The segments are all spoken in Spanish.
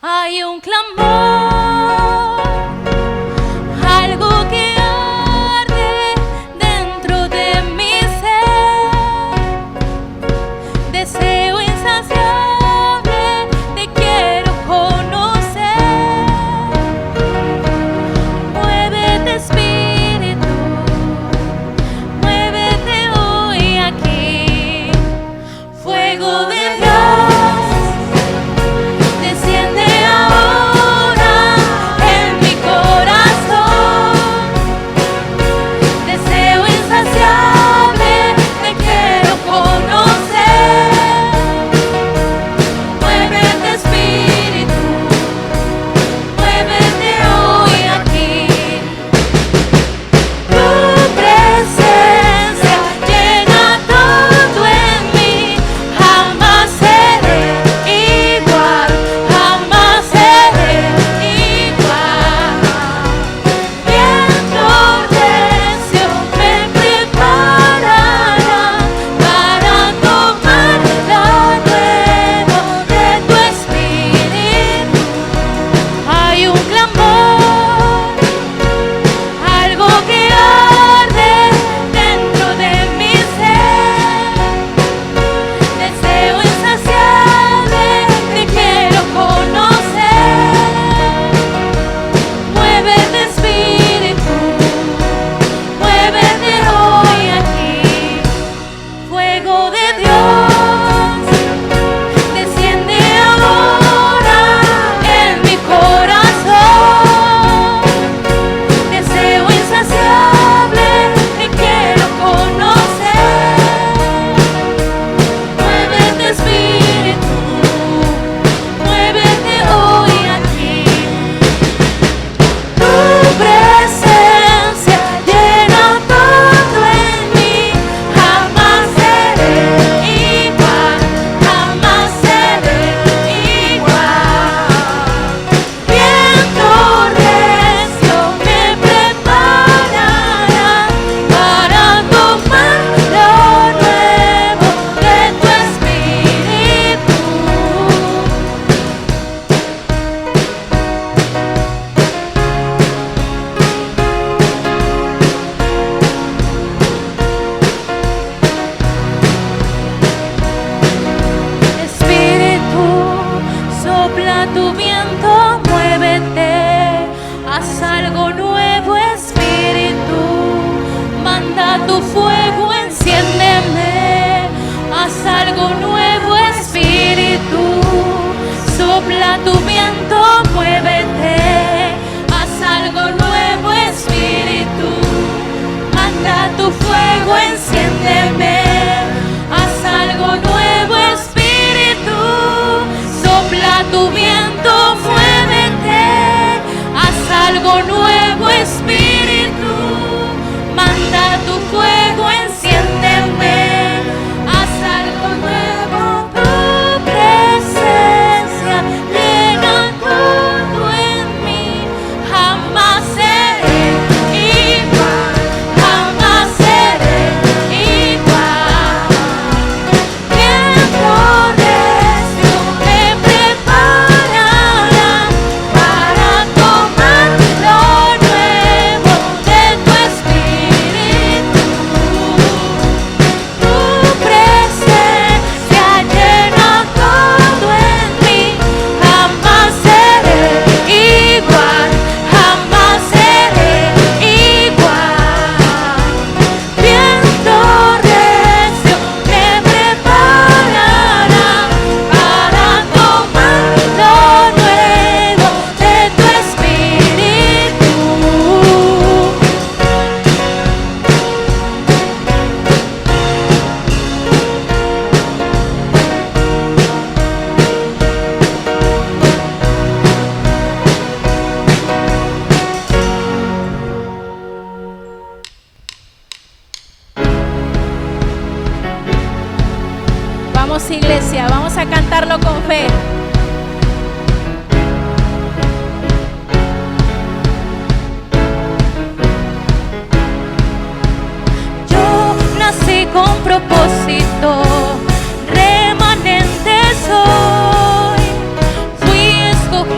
Hay un clamor, algo que arde dentro de mi ser. Deseo insaciable, te quiero conocer. Muévete, Espíritu, muévete hoy aquí. Fuego de Dios, desciende ahora en mi corazón. Deseo insaciable, te quiero conocer. Muévete, Espíritu, muévete hoy aquí. Tu presencia llena todo en mí. Jamás seré igual, jamás seré igual. Viento recio me preparará para tomar lo nuevo de tu espíritu. Hay un clamor, algo que arde dentro de mi ser. Deseo insaciable, te quiero conocer. Muévete, Espíritu, muévete hoy aquí. Fuego de Dios, desciende ahora en mi corazón. Deseo insaciable, te quiero conocer. Muévete, Espíritu, muévete hoy aquí. Tu presencia llena todo en mí. Jamás seré igual, jamás seré igual. Viento recio me preparará para tomar lo nuevo de tu espíritu. Espíritu, sopla tu viento, muévete, haz algo nuevo, Espíritu, manda tu fuego, enciéndeme, haz algo nuevo, Espíritu, sopla tu viento, muévete, haz algo nuevo, Espíritu, manda tu fuego, enciéndeme, haz algo nuevo, Espíritu, sopla tu viento, muévete, haz algo nuevo, Espíritu, manda tu fuego, enciéndeme, haz algo nuevo, tu presencia llena todo en mí. Jamás seré igual, jamás seré igual. Viento recio me preparará para tomar lo nuevo de tu espíritu. Tu presencia llena todo en mí. Jamás seré igual, jamás seré igual. Viento recio me preparará para tomar lo nuevo de tu espíritu. Vamos, iglesia, vamos a cantarlo con fe. Yo nací con propósito, remanente soy. Fui escogido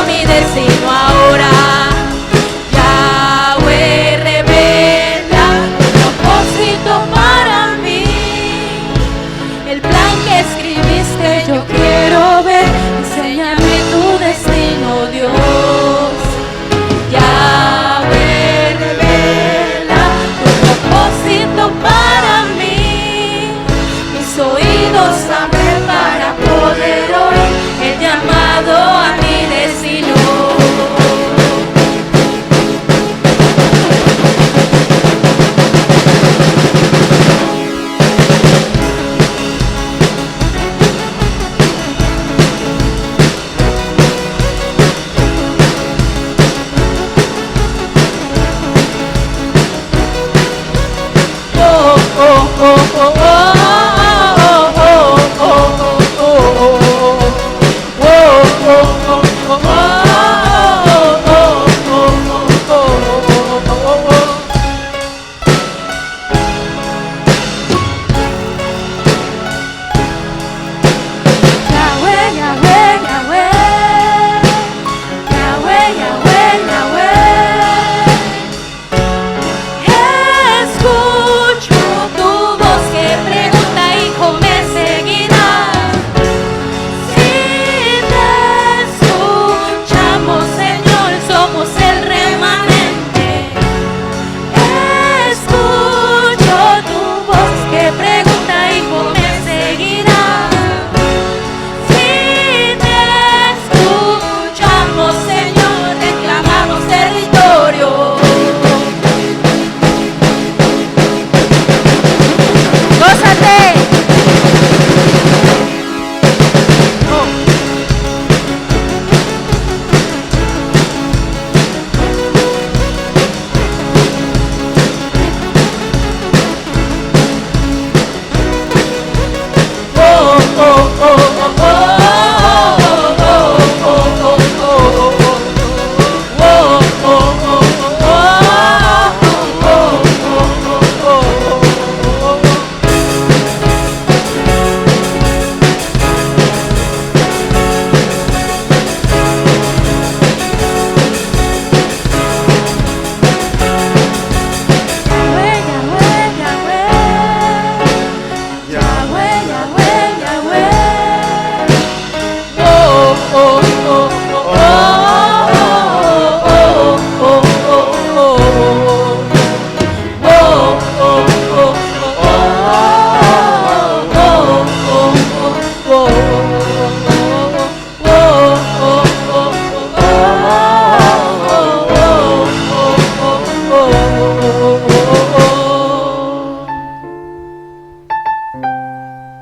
mi destino ahora. Yahweh revela tu propósito para mí. El plan que escribiste yo quiero ver. Enséñame tu destino, Dios. Yahweh revela tu propósito para mí. Mis oídos abren para poder oír el llamado a mi destino.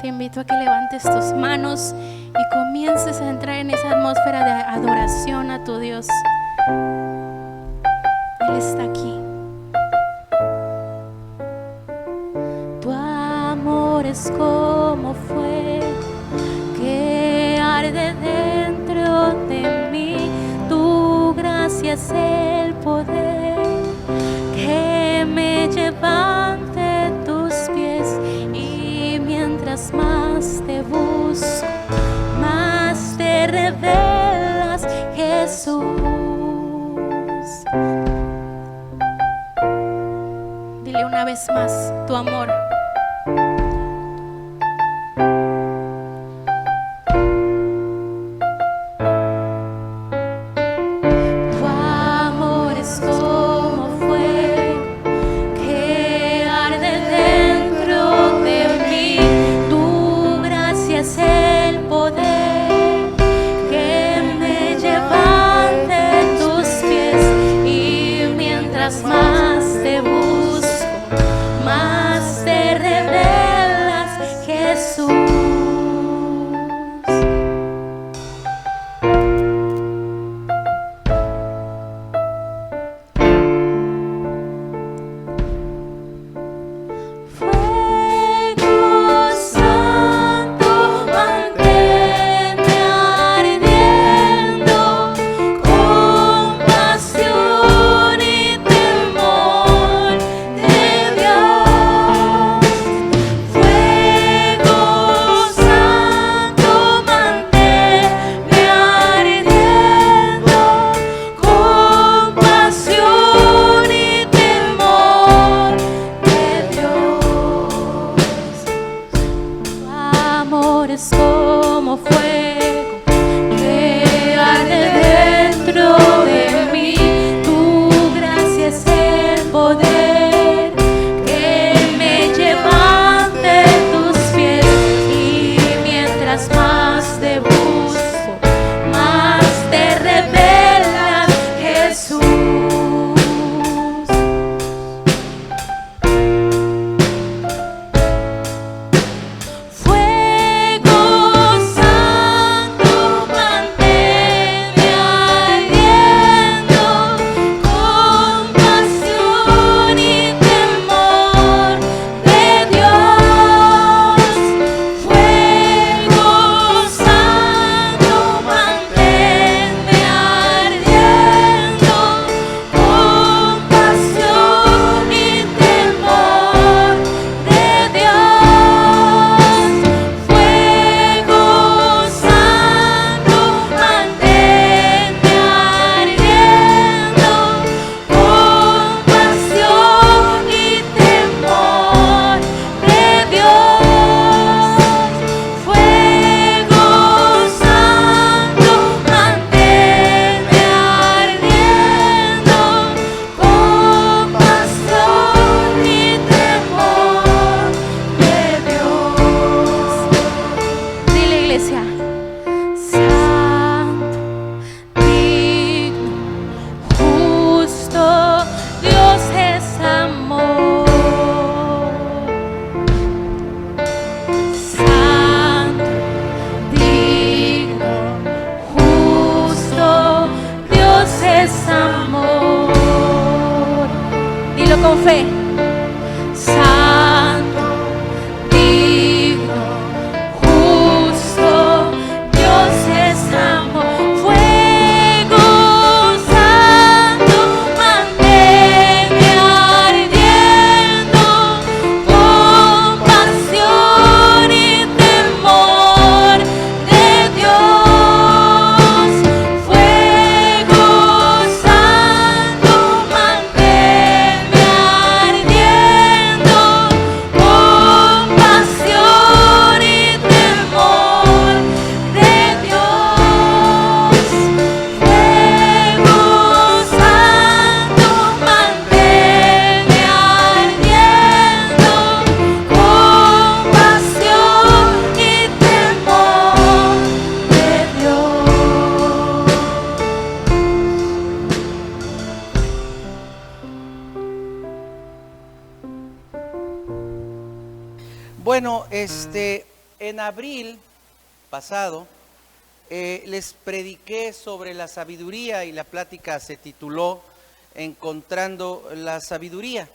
Te invito a que levantes tus manos y comiences a entrar en esa atmósfera de adoración a tu Dios. Él está aquí. Tu amor es como fuego que arde dentro de mí. Tu gracia es el poder que me lleva ante tus pies. Y mientras más te busco, más te revelas, Jesús. Dile una vez más tu amor. Tu amor es como fuego que arde dentro de mí. Tu gracia es el poder que me lleva ante tus pies. Y mientras más te busco, más te amor es como fuego que arde dentro de mí. Tu gracia es el poder que me lleva ante tus pies. Y mientras más te busco, más te revelas, Jesús. Con fe. Santo, digno, justo, Dios es amor. Fuego santo, manténme ardiendo, compasión y temor de Dios. Fuego santo, manténme ardiendo, compasión y temor de Dios. Fuego santo, manténme ardiendo, compasión y temor de Dios. Bueno, en abril pasado les prediqué sobre la sabiduría y la plática se tituló Encontrando la sabiduría.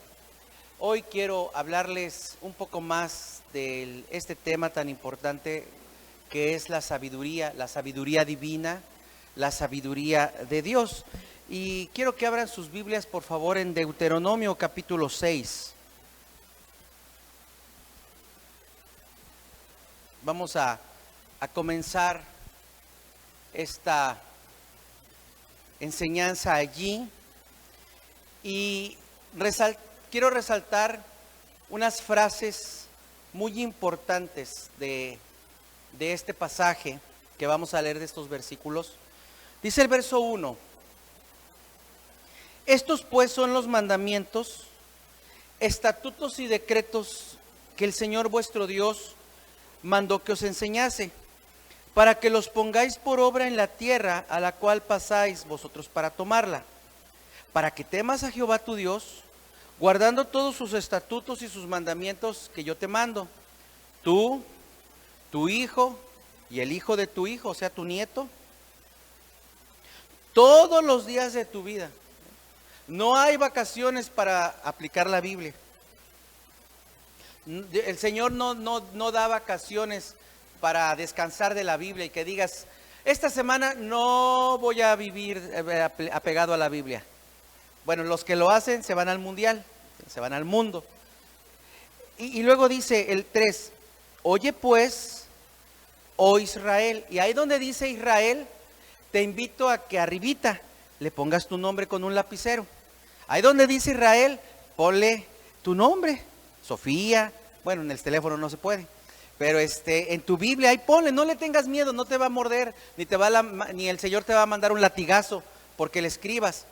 Hoy quiero hablarles un poco más de este tema tan importante que es la sabiduría divina, la sabiduría de Dios. Y quiero que abran sus Biblias, por favor, en Deuteronomio capítulo 6. Vamos a comenzar esta enseñanza allí y quiero resaltar unas frases muy importantes de este pasaje que vamos a leer de estos versículos. Dice el verso 1: estos pues son los mandamientos, estatutos y decretos que el Señor vuestro Dios mandó que os enseñase, para que los pongáis por obra en la tierra a la cual pasáis vosotros para tomarla, para que temas a Jehová tu Dios, guardando todos sus estatutos y sus mandamientos que yo te mando, tú, tu hijo y el hijo de tu hijo, o sea, tu nieto, todos los días de tu vida. No hay vacaciones para aplicar la Biblia. El Señor no da vacaciones para descansar de la Biblia y que digas, esta semana no voy a vivir apegado a la Biblia. Bueno, los que lo hacen se van al mundial, se van al mundo. Y luego dice el 3, oye pues, oh Israel. Y ahí donde dice Israel, te invito a que arribita le pongas tu nombre con un lapicero. Ahí donde dice Israel, ponle tu nombre. Sofía, bueno, en el teléfono no se puede, Pero en tu Biblia ahí ponle, no le tengas miedo, no te va a morder, ni el Señor te va a mandar un latigazo porque le escribas.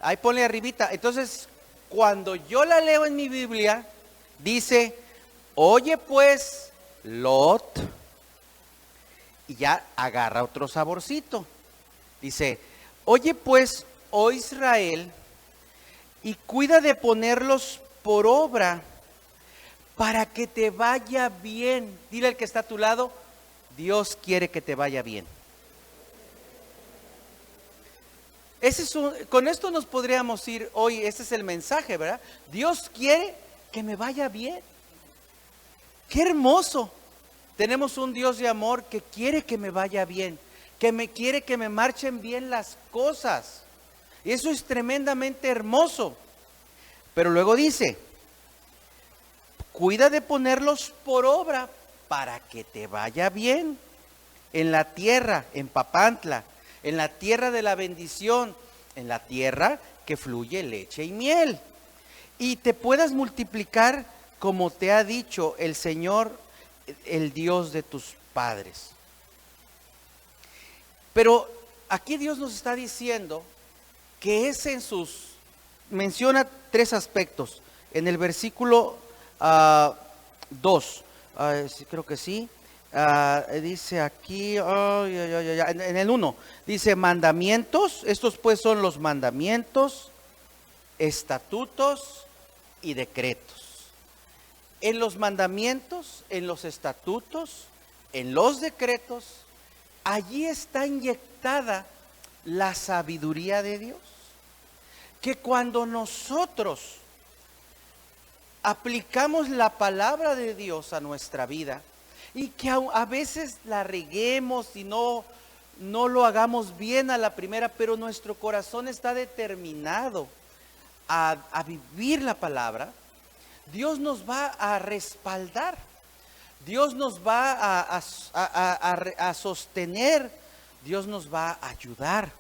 Ahí ponle arribita. Entonces, cuando yo la leo en mi Biblia, dice, oye pues, Lot, y ya agarra otro saborcito. Dice, oye pues, oh Israel, y cuida de ponerlos por obra para que te vaya bien. Dile al que está a tu lado, Dios quiere que te vaya bien. Con esto nos podríamos ir hoy, este es el mensaje, ¿verdad? Dios quiere que me vaya bien. Qué hermoso. Tenemos un Dios de amor que quiere que me vaya bien, quiere que me marchen bien las cosas. Y eso es tremendamente hermoso. Pero luego dice, cuida de ponerlos por obra para que te vaya bien en la tierra, en Papantla, en la tierra de la bendición, en la tierra que fluye leche y miel, y te puedas multiplicar como te ha dicho el Señor, el Dios de tus padres. Pero aquí Dios nos está diciendo que menciona tres aspectos. En el versículo 2, creo que sí, dice aquí, en el 1, dice mandamientos, estos pues son los mandamientos, estatutos y decretos. En los mandamientos, en los estatutos, en los decretos, allí está inyectada la sabiduría de Dios. Que cuando nosotros aplicamos la palabra de Dios a nuestra vida y que a veces la reguemos y no lo hagamos bien a la primera, pero nuestro corazón está determinado a vivir la palabra, Dios nos va a respaldar, Dios nos va a sostener, Dios nos va a ayudar.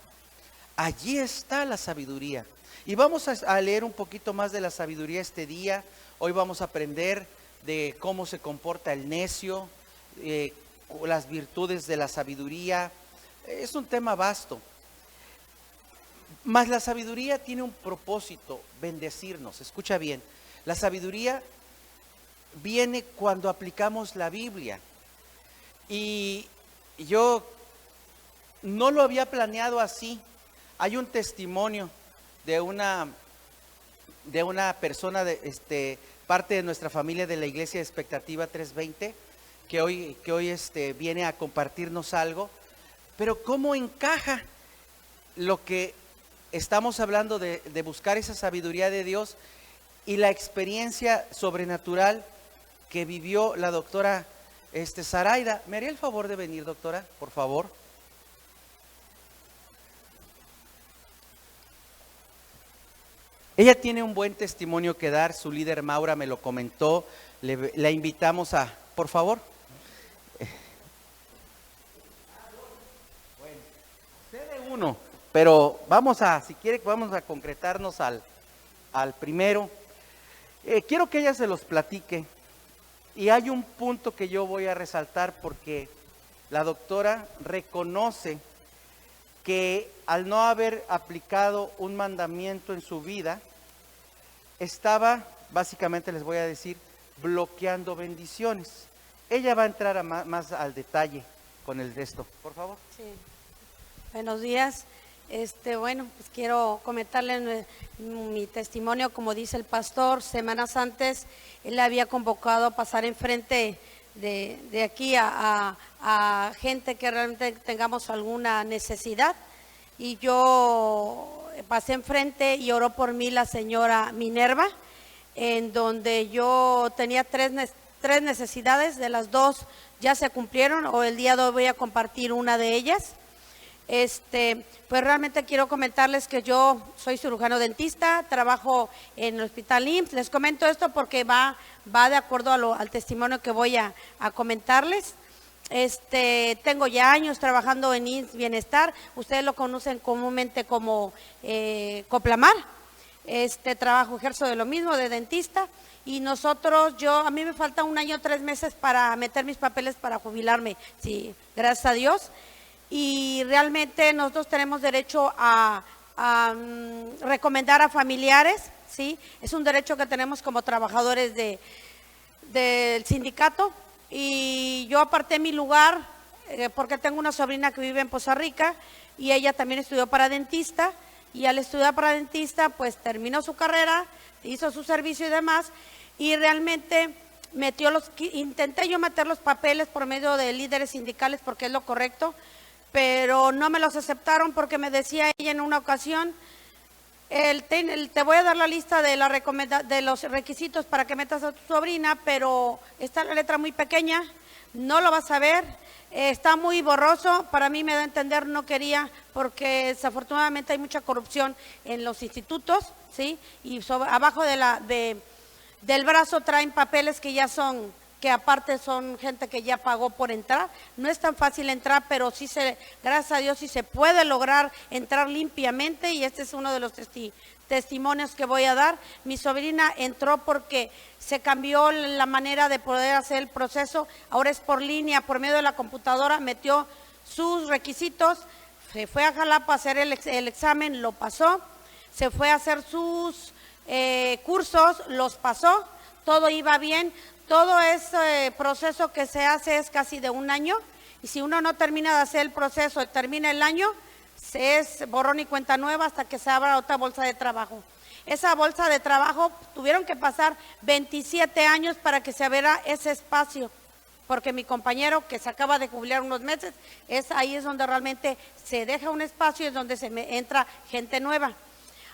Allí está la sabiduría. Y vamos a leer un poquito más de la sabiduría este día. Hoy vamos a aprender de cómo se comporta el necio, las virtudes de la sabiduría. Es un tema vasto. Mas la sabiduría tiene un propósito, bendecirnos. Escucha bien, la sabiduría viene cuando aplicamos la Biblia. Y yo no lo había planeado así. Hay un testimonio de una persona parte de nuestra familia de la iglesia Expectativa 320 que hoy viene a compartirnos algo, pero cómo encaja lo que estamos hablando de buscar esa sabiduría de Dios y la experiencia sobrenatural que vivió la doctora Zaraida. ¿Me haría el favor de venir, doctora, por favor? Ella tiene un buen testimonio que dar, su líder Maura me lo comentó, la invitamos por favor. Bueno, cede uno, pero si quiere vamos a concretarnos al primero. Quiero que ella se los platique y hay un punto que yo voy a resaltar porque la doctora reconoce que al no haber aplicado un mandamiento en su vida, estaba, básicamente les voy a decir, bloqueando bendiciones. Ella va a entrar más al detalle con el resto, por favor. Sí. Buenos días. Bueno, pues quiero comentarles mi testimonio. Como dice el pastor, semanas antes él había convocado a pasar enfrente de aquí a gente que realmente tengamos alguna necesidad, y yo pasé enfrente y oró por mí la señora Minerva, en donde yo tenía tres necesidades, de las dos ya se cumplieron, o el día de hoy voy a compartir una de ellas. Pues realmente quiero comentarles que yo soy cirujano dentista, trabajo en el Hospital IMSS. Les comento esto porque va de acuerdo al testimonio que voy a comentarles. Tengo ya años trabajando en IMSS Bienestar, ustedes lo conocen comúnmente como Coplamar. trabajo, ejerzo de lo mismo, de dentista. Y a mí me falta 1 año, 3 meses para meter mis papeles para jubilarme, sí, gracias a Dios. Y realmente nosotros tenemos derecho a recomendar a familiares, ¿sí? Es un derecho que tenemos como trabajadores del sindicato. Y yo aparté mi lugar porque tengo una sobrina que vive en Poza Rica y ella también estudió para dentista. Y al estudiar para dentista, pues terminó su carrera, hizo su servicio y demás. Y realmente intenté yo meter los papeles por medio de líderes sindicales porque es lo correcto, pero no me los aceptaron porque me decía ella en una ocasión, te voy a dar la lista de los requisitos para que metas a tu sobrina, pero está la letra muy pequeña, no lo vas a ver, está muy borroso. Para mí me da a entender no quería, porque desafortunadamente hay mucha corrupción en los institutos, ¿sí? Y abajo del brazo traen papeles que aparte son gente que ya pagó por entrar. No es tan fácil entrar, pero gracias a Dios sí se puede lograr entrar limpiamente, y este es uno de los testimonios que voy a dar. Mi sobrina entró porque se cambió la manera de poder hacer el proceso, ahora es por línea, por medio de la computadora, metió sus requisitos, se fue a Jalapa a hacer el examen, lo pasó, se fue a hacer sus cursos, los pasó, todo iba bien. Todo ese proceso que se hace es casi de 1 año, y si uno no termina de hacer el proceso y termina el año, es borrón y cuenta nueva hasta que se abra otra bolsa de trabajo. Esa bolsa de trabajo tuvieron que pasar 27 años para que se abriera ese espacio, porque mi compañero que se acaba de jubilar unos meses, ahí es donde realmente se deja un espacio y es donde entra gente nueva.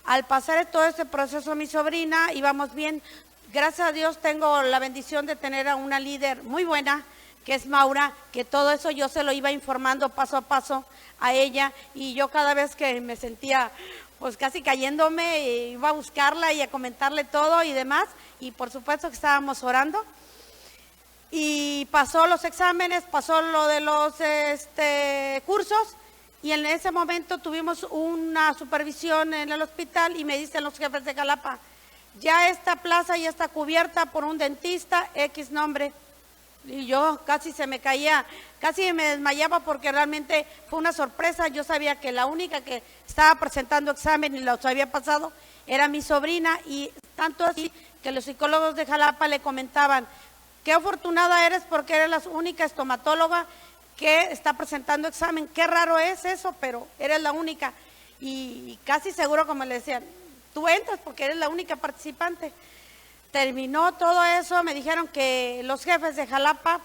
Al pasar todo ese proceso mi sobrina, íbamos bien. Gracias a Dios tengo la bendición de tener a una líder muy buena, que es Maura, que todo eso yo se lo iba informando paso a paso a ella, y yo cada vez que me sentía pues casi cayéndome, iba a buscarla y a comentarle todo y demás, y por supuesto que estábamos orando. Y pasó los exámenes, pasó lo de los cursos, y en ese momento tuvimos una supervisión en el hospital y me dicen los jefes de Jalapa, ya esta plaza ya está cubierta por un dentista, X nombre. Y yo casi se me caía, casi me desmayaba porque realmente fue una sorpresa. Yo sabía que la única que estaba presentando examen y los había pasado era mi sobrina, y tanto así que los psicólogos de Jalapa le comentaban, qué afortunada eres porque eres la única estomatóloga que está presentando examen. Qué raro es eso, pero eres la única. Y casi seguro, como le decían, tú entras porque eres la única participante. Terminó todo eso, me dijeron que los jefes de Jalapa,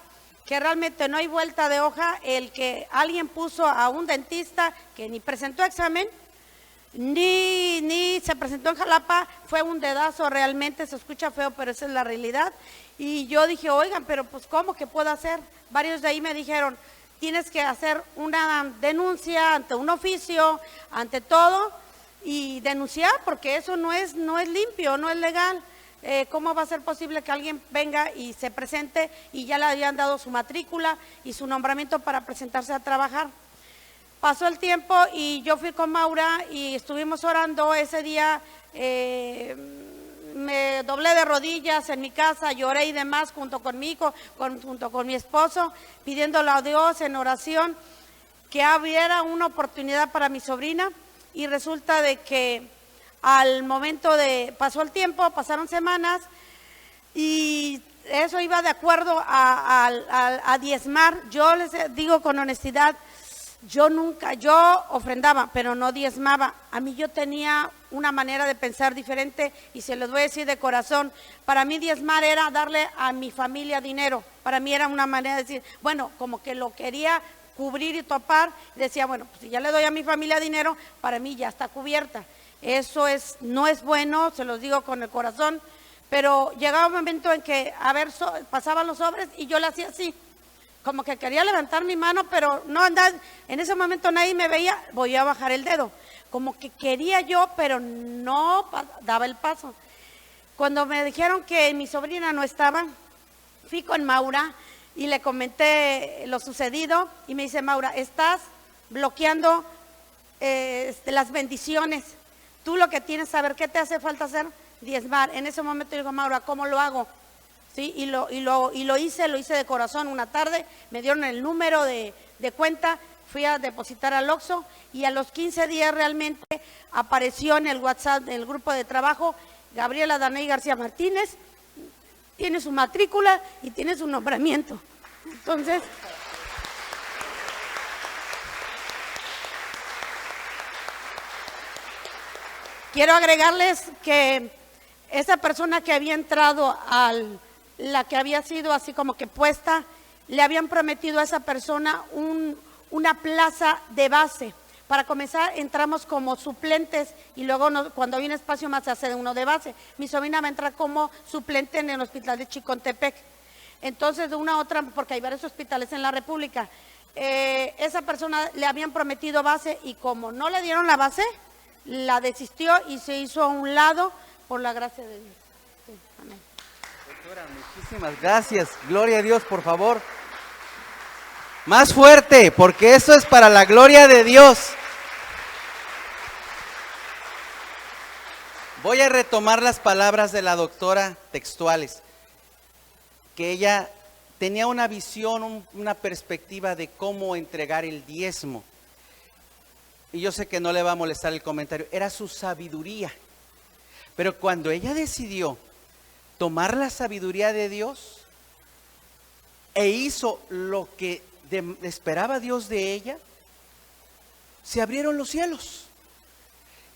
que realmente no hay vuelta de hoja, el que alguien puso a un dentista que ni presentó examen, ni se presentó en Jalapa, fue un dedazo. Realmente se escucha feo, pero esa es la realidad. Y yo dije, oigan, pero pues ¿cómo que puedo hacer? Varios de ahí me dijeron, tienes que hacer una denuncia ante un oficio, ante todo, y denunciar, porque eso no es limpio, no es legal. ¿Cómo va a ser posible que alguien venga y se presente y ya le habían dado su matrícula y su nombramiento para presentarse a trabajar? Pasó el tiempo y yo fui con Maura y estuvimos orando ese día. Me doblé de rodillas en mi casa, lloré y demás junto con mi hijo, junto con mi esposo, pidiéndole a Dios en oración que abriera una oportunidad para mi sobrina. Y resulta de que al momento pasó el tiempo, pasaron semanas, y eso iba de acuerdo a diezmar. Yo les digo con honestidad, yo ofrendaba, pero no diezmaba. A mí yo tenía una manera de pensar diferente, y se los voy a decir de corazón. Para mí diezmar era darle a mi familia dinero. Para mí era una manera de decir, bueno, como que lo quería cubrir y topar. Decía, bueno, pues si ya le doy a mi familia dinero, para mí ya está cubierta. Eso no es bueno, se los digo con el corazón, pero llegaba un momento en que, pasaban los sobres y yo le hacía así, como que quería levantar mi mano, pero no andaba, en ese momento nadie me veía, voy a bajar el dedo, como que quería yo, pero no daba el paso. Cuando me dijeron que mi sobrina no estaba, fui con Maura y le comenté lo sucedido, y me dice, Maura, estás bloqueando las bendiciones. tú lo que tienes que saber, ¿qué te hace falta hacer? Diezmar. En ese momento digo, Maura, ¿cómo lo hago? ¿Sí? Y lo hice de corazón una tarde, me dieron el número de cuenta, fui a depositar al Oxxo y a los 15 días realmente apareció en el WhatsApp del grupo de trabajo, Gabriela Daney García Martínez, tiene su matrícula y tiene su nombramiento. Entonces, quiero agregarles que esa persona que había entrado la que había sido así como que puesta, le habían prometido a esa persona una plaza de base. Para comenzar, entramos como suplentes y luego cuando hay un espacio más se hace uno de base. Mi sobrina va a entrar como suplente en el hospital de Chicontepec. Entonces, de una a otra, porque hay varios hospitales en la República, esa persona le habían prometido base y como no le dieron la base, la desistió y se hizo a un lado por la gracia de Dios. Sí, amén. Doctora, muchísimas gracias. Gloria a Dios, por favor. Más fuerte, porque eso es para la gloria de Dios. Voy a retomar las palabras de la doctora textuales, que ella tenía una visión, una perspectiva de cómo entregar el diezmo. Y yo sé que no le va a molestar el comentario, era su sabiduría. Pero cuando ella decidió tomar la sabiduría de Dios e hizo lo que esperaba Dios de ella, se abrieron los cielos.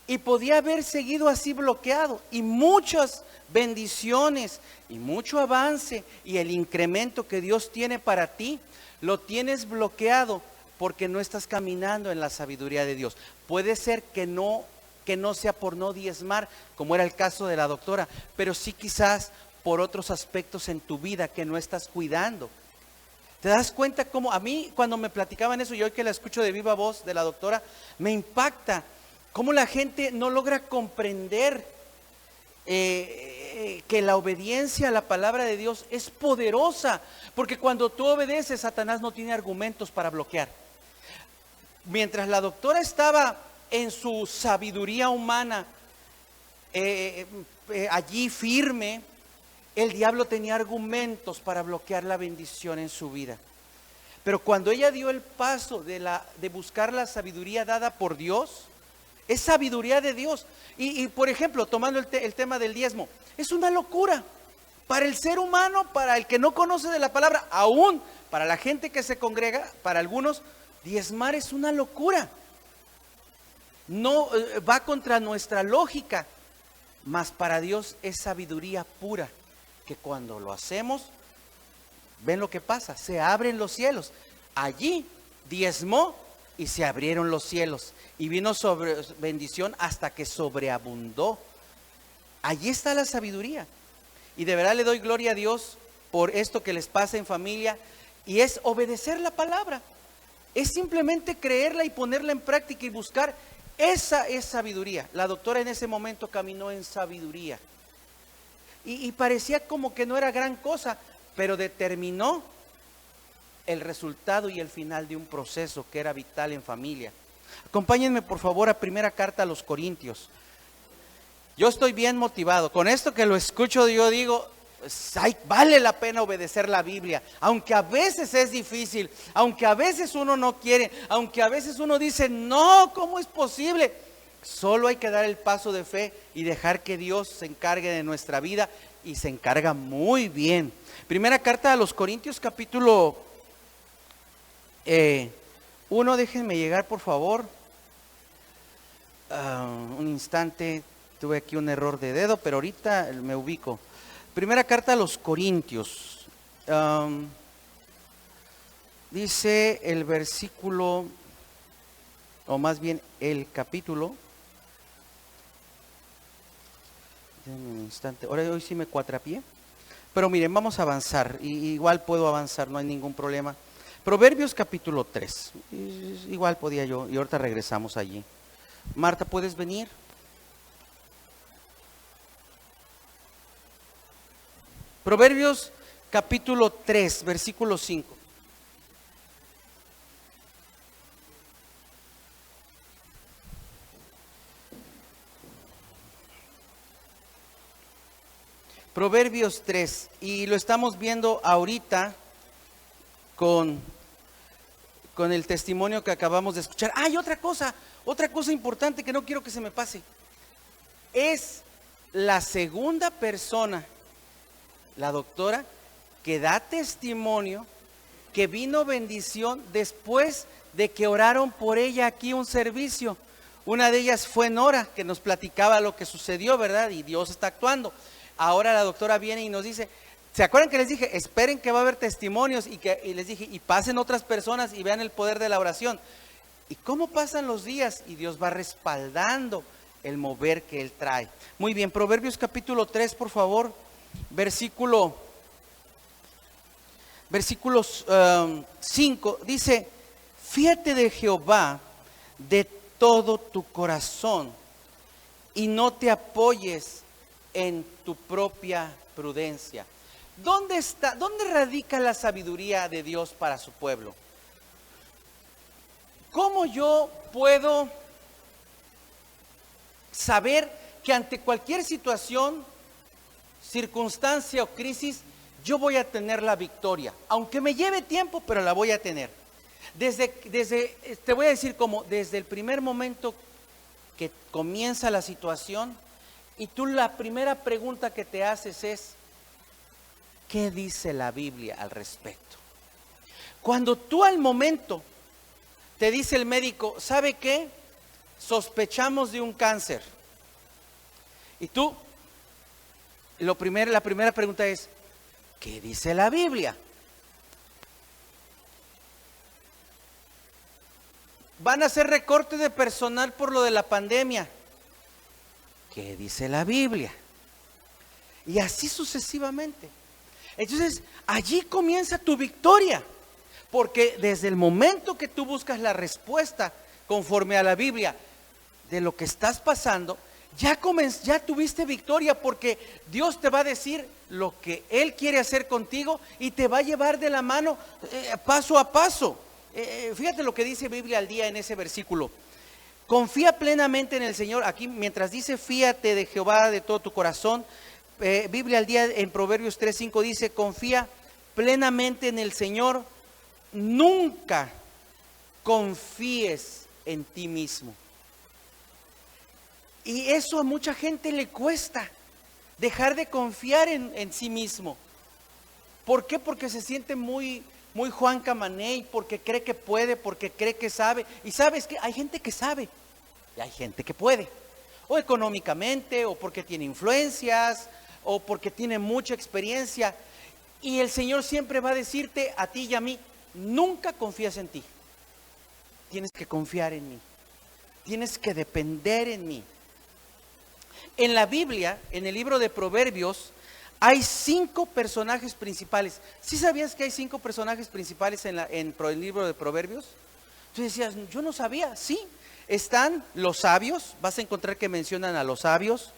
Y podía haber seguido así bloqueado. Y muchas bendiciones y mucho avance y el incremento que Dios tiene para ti, lo tienes bloqueado porque no estás caminando en la sabiduría de Dios. Puede ser que no sea por no diezmar, como era el caso de la doctora, pero sí quizás por otros aspectos en tu vida que no estás cuidando. ¿Te das cuenta cómo a mí cuando me platicaban eso, y hoy que la escucho de viva voz de la doctora, me impacta cómo la gente no logra comprender que la obediencia a la palabra de Dios es poderosa? Porque cuando tú obedeces, Satanás no tiene argumentos para bloquear. Mientras la doctora estaba en su sabiduría humana, allí firme, el diablo tenía argumentos para bloquear la bendición en su vida. Pero cuando ella dio el paso de buscar la sabiduría dada por Dios, es sabiduría de Dios. Y por ejemplo, tomando el tema del diezmo, es una locura para el ser humano, para el que no conoce de la palabra, aún para la gente que se congrega, para algunos, diezmar es una locura. No va contra nuestra lógica, mas para Dios es sabiduría pura, que cuando lo hacemos, ven lo que pasa, se abren los cielos. Allí diezmó y se abrieron los cielos y vino sobre bendición hasta que sobreabundó. Allí está la sabiduría. Y de verdad le doy gloria a Dios por esto que les pasa en familia, y es obedecer la palabra. Es simplemente creerla y ponerla en práctica y buscar. Esa es sabiduría. La doctora en ese momento caminó en sabiduría. Y parecía como que no era gran cosa, pero determinó el resultado y el final de un proceso que era vital en familia. Acompáñenme por favor a primera carta a los Corintios. Yo estoy bien motivado. Con esto que lo escucho yo digo, vale la pena obedecer la Biblia, aunque a veces es difícil, aunque a veces uno no quiere, aunque a veces uno dice, no, ¿cómo es posible? Solo hay que dar el paso de fe y dejar que Dios se encargue de nuestra vida, y se encarga muy bien. Primera carta a los Corintios, capítulo 1, déjenme llegar por favor. Un instante, tuve aquí un error de dedo, pero ahorita me ubico. Primera carta a los Corintios, dice el versículo, o más bien el capítulo. Denme un instante, ahora hoy sí me cuatrapié, pero miren, vamos a avanzar, igual puedo avanzar, no hay ningún problema. Proverbios capítulo 3, igual podía yo, y ahorita regresamos allí. Marta, ¿puedes venir? Proverbios capítulo 3, versículo 5. Proverbios 3, y lo estamos viendo ahorita con el testimonio que acabamos de escuchar. Hay otra cosa importante que no quiero que se me pase. Es la segunda persona, la doctora, que da testimonio que vino bendición después de que oraron por ella aquí un servicio. Una de ellas fue Nora, que nos platicaba lo que sucedió, ¿verdad? Y Dios está actuando. Ahora la doctora viene y nos dice, ¿se acuerdan que les dije, esperen que va a haber testimonios? Y les dije, y pasen otras personas y vean el poder de la oración. ¿Y cómo pasan los días? Y Dios va respaldando el mover que Él trae. Muy bien, Proverbios capítulo 3, por favor, versículos 5, dice, fíate de Jehová de todo tu corazón y no te apoyes en tu propia prudencia. ¿Dónde radica la sabiduría de Dios para su pueblo? ¿Cómo yo puedo saber que ante cualquier situación, circunstancia o crisis, yo voy a tener la victoria? Aunque me lleve tiempo, pero la voy a tener. Te voy a decir como desde el primer momento que comienza la situación y tú la primera pregunta que te haces es, ¿qué dice la Biblia al respecto? Cuando tú al momento te dice el médico, ¿sabe qué? Sospechamos de un cáncer. Y tú, la primera pregunta es, ¿qué dice la Biblia? Van a hacer recortes de personal por lo de la pandemia. ¿Qué dice la Biblia? Y así sucesivamente. Entonces, allí comienza tu victoria. Porque desde el momento que tú buscas la respuesta conforme a la Biblia de lo que estás pasando, ya tuviste victoria, porque Dios te va a decir lo que Él quiere hacer contigo y te va a llevar de la mano paso a paso. Fíjate lo que dice Biblia al día en ese versículo. Confía plenamente en el Señor. Aquí mientras dice fíate de Jehová de todo tu corazón, Biblia al día en Proverbios 3:5 dice confía plenamente en el Señor, nunca confíes en ti mismo. Y eso a mucha gente le cuesta, dejar de confiar en sí mismo. ¿Por qué? Porque se siente muy Juan Camaney, porque cree que puede, porque cree que sabe. Y sabes que hay gente que sabe y hay gente que puede, o económicamente, o porque tiene influencias, o porque tiene mucha experiencia. Y el Señor siempre va a decirte a ti y a mí, nunca confías en ti. Tienes que confiar en mí. Tienes que depender en mí. En la Biblia, en el libro de Proverbios, hay 5 personajes principales. ¿Sí sabías que hay 5 personajes principales en el libro de Proverbios? Tú decías, yo no sabía. Sí, están los sabios. Vas a encontrar que mencionan a los sabios.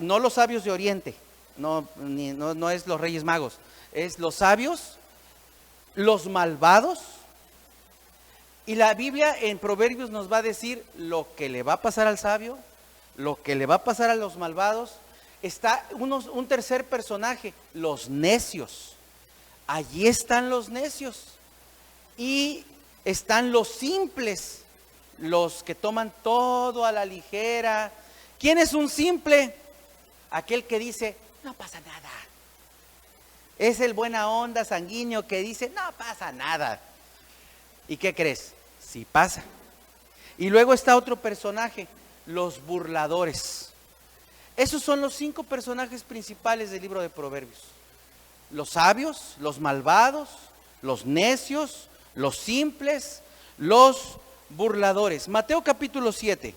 No los sabios de Oriente, no es los Reyes Magos. Es los sabios, los malvados. Y la Biblia en Proverbios nos va a decir lo que le va a pasar al sabio, lo que le va a pasar a los malvados. Está un tercer personaje, los necios. Allí están los necios. Y están los simples, los que toman todo a la ligera. ¿Quién es un simple? Aquel que dice, no pasa nada. Es el buena onda sanguíneo que dice, no pasa nada. ¿Y qué crees? Sí pasa. Y luego está otro personaje, los burladores. Esos son los 5 personajes principales del libro de Proverbios. Los sabios, los malvados, los necios, los simples, los burladores. Mateo capítulo 7.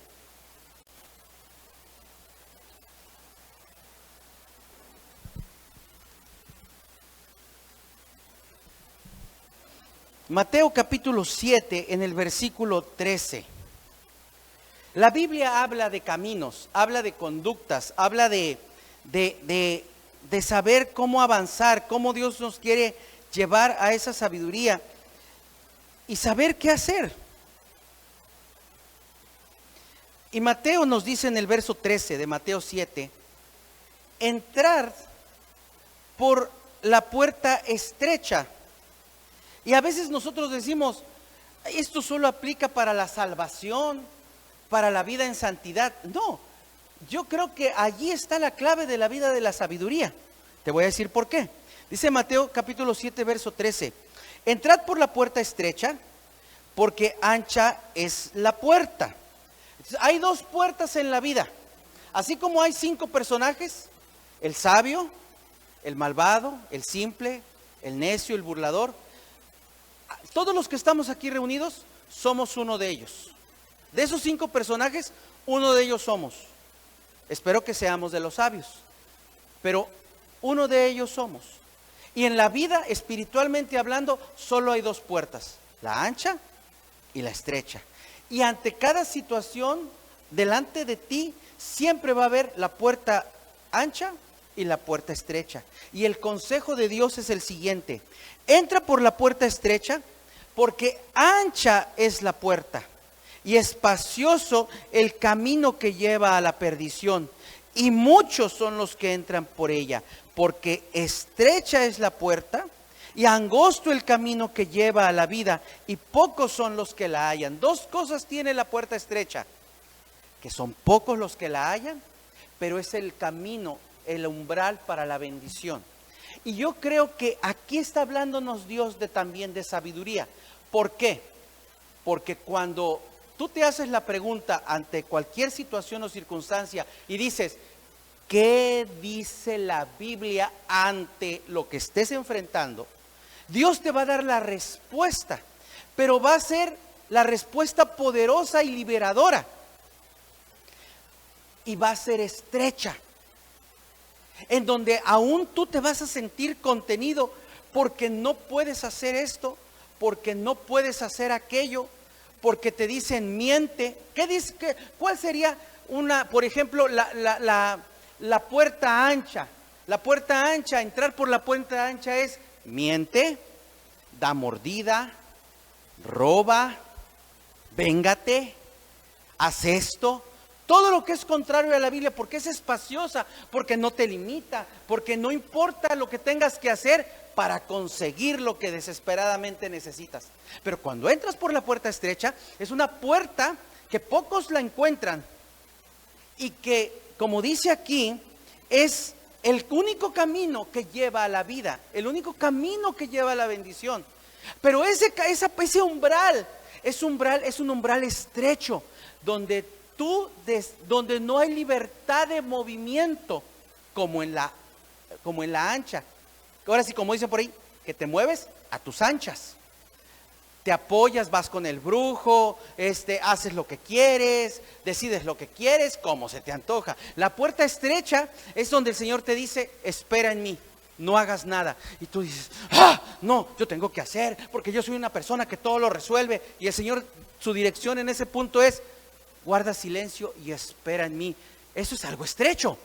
Mateo capítulo 7 en el versículo 13. La Biblia habla de caminos, habla de conductas, habla de saber cómo avanzar, cómo Dios nos quiere llevar a esa sabiduría y saber qué hacer. Y Mateo nos dice en el verso 13 de Mateo 7, entrar por la puerta estrecha. Y a veces nosotros decimos, esto solo aplica para la salvación, para la vida en santidad. No, yo creo que allí está la clave de la vida de la sabiduría. Te voy a decir por qué. Dice Mateo capítulo 7, verso 13. Entrad por la puerta estrecha, porque ancha es la puerta. Hay dos puertas en la vida. Así como hay 5 personajes, el sabio, el malvado, el simple, el necio, el burlador. Todos los que estamos aquí reunidos somos uno de ellos. De esos 5 personajes, uno de ellos somos. Espero que seamos de los sabios, pero uno de ellos somos. Y en la vida, espiritualmente hablando, solo hay 2 puertas, la ancha y la estrecha. Y ante cada situación, delante de ti, siempre va a haber la puerta ancha y la puerta estrecha. Y el consejo de Dios es el siguiente: entra por la puerta estrecha, porque ancha es la puerta y espacioso el camino que lleva a la perdición, y muchos son los que entran por ella, porque estrecha es la puerta y angosto el camino que lleva a la vida, y pocos son los que la hallan. 2 cosas tiene la puerta estrecha: que son pocos los que la hallan, pero es el camino, el umbral para la bendición. Y yo creo que aquí está hablándonos Dios también de sabiduría. ¿Por qué? Porque cuando tú te haces la pregunta ante cualquier situación o circunstancia y dices, ¿qué dice la Biblia ante lo que estés enfrentando? Dios te va a dar la respuesta, pero va a ser la respuesta poderosa y liberadora. Y va a ser estrecha, en donde aún tú te vas a sentir contenido porque no puedes hacer esto, porque no puedes hacer aquello, porque te dicen miente. ¿Qué dice? ¿Cuál sería por ejemplo, la puerta ancha? La puerta ancha, entrar por la puerta ancha es miente, da mordida, roba, véngate, haz esto. Todo lo que es contrario a la Biblia, porque es espaciosa, porque no te limita, porque no importa lo que tengas que hacer para conseguir lo que desesperadamente necesitas. Pero cuando entras por la puerta estrecha, es una puerta que pocos la encuentran y que, como dice aquí, es el único camino que lleva a la vida, el único camino que lleva a la bendición. Pero ese umbral es un umbral estrecho, donde no hay libertad de movimiento como en la ancha. Ahora sí, como dicen por ahí, que te mueves a tus anchas. Te apoyas, vas con el brujo, haces lo que quieres, decides lo que quieres, como se te antoja. La puerta estrecha es donde el Señor te dice, espera en mí, no hagas nada. Y tú dices, no, yo tengo que hacer, porque yo soy una persona que todo lo resuelve. Y el Señor, su dirección en ese punto es, guarda silencio y espera en mí. Eso es algo estrecho.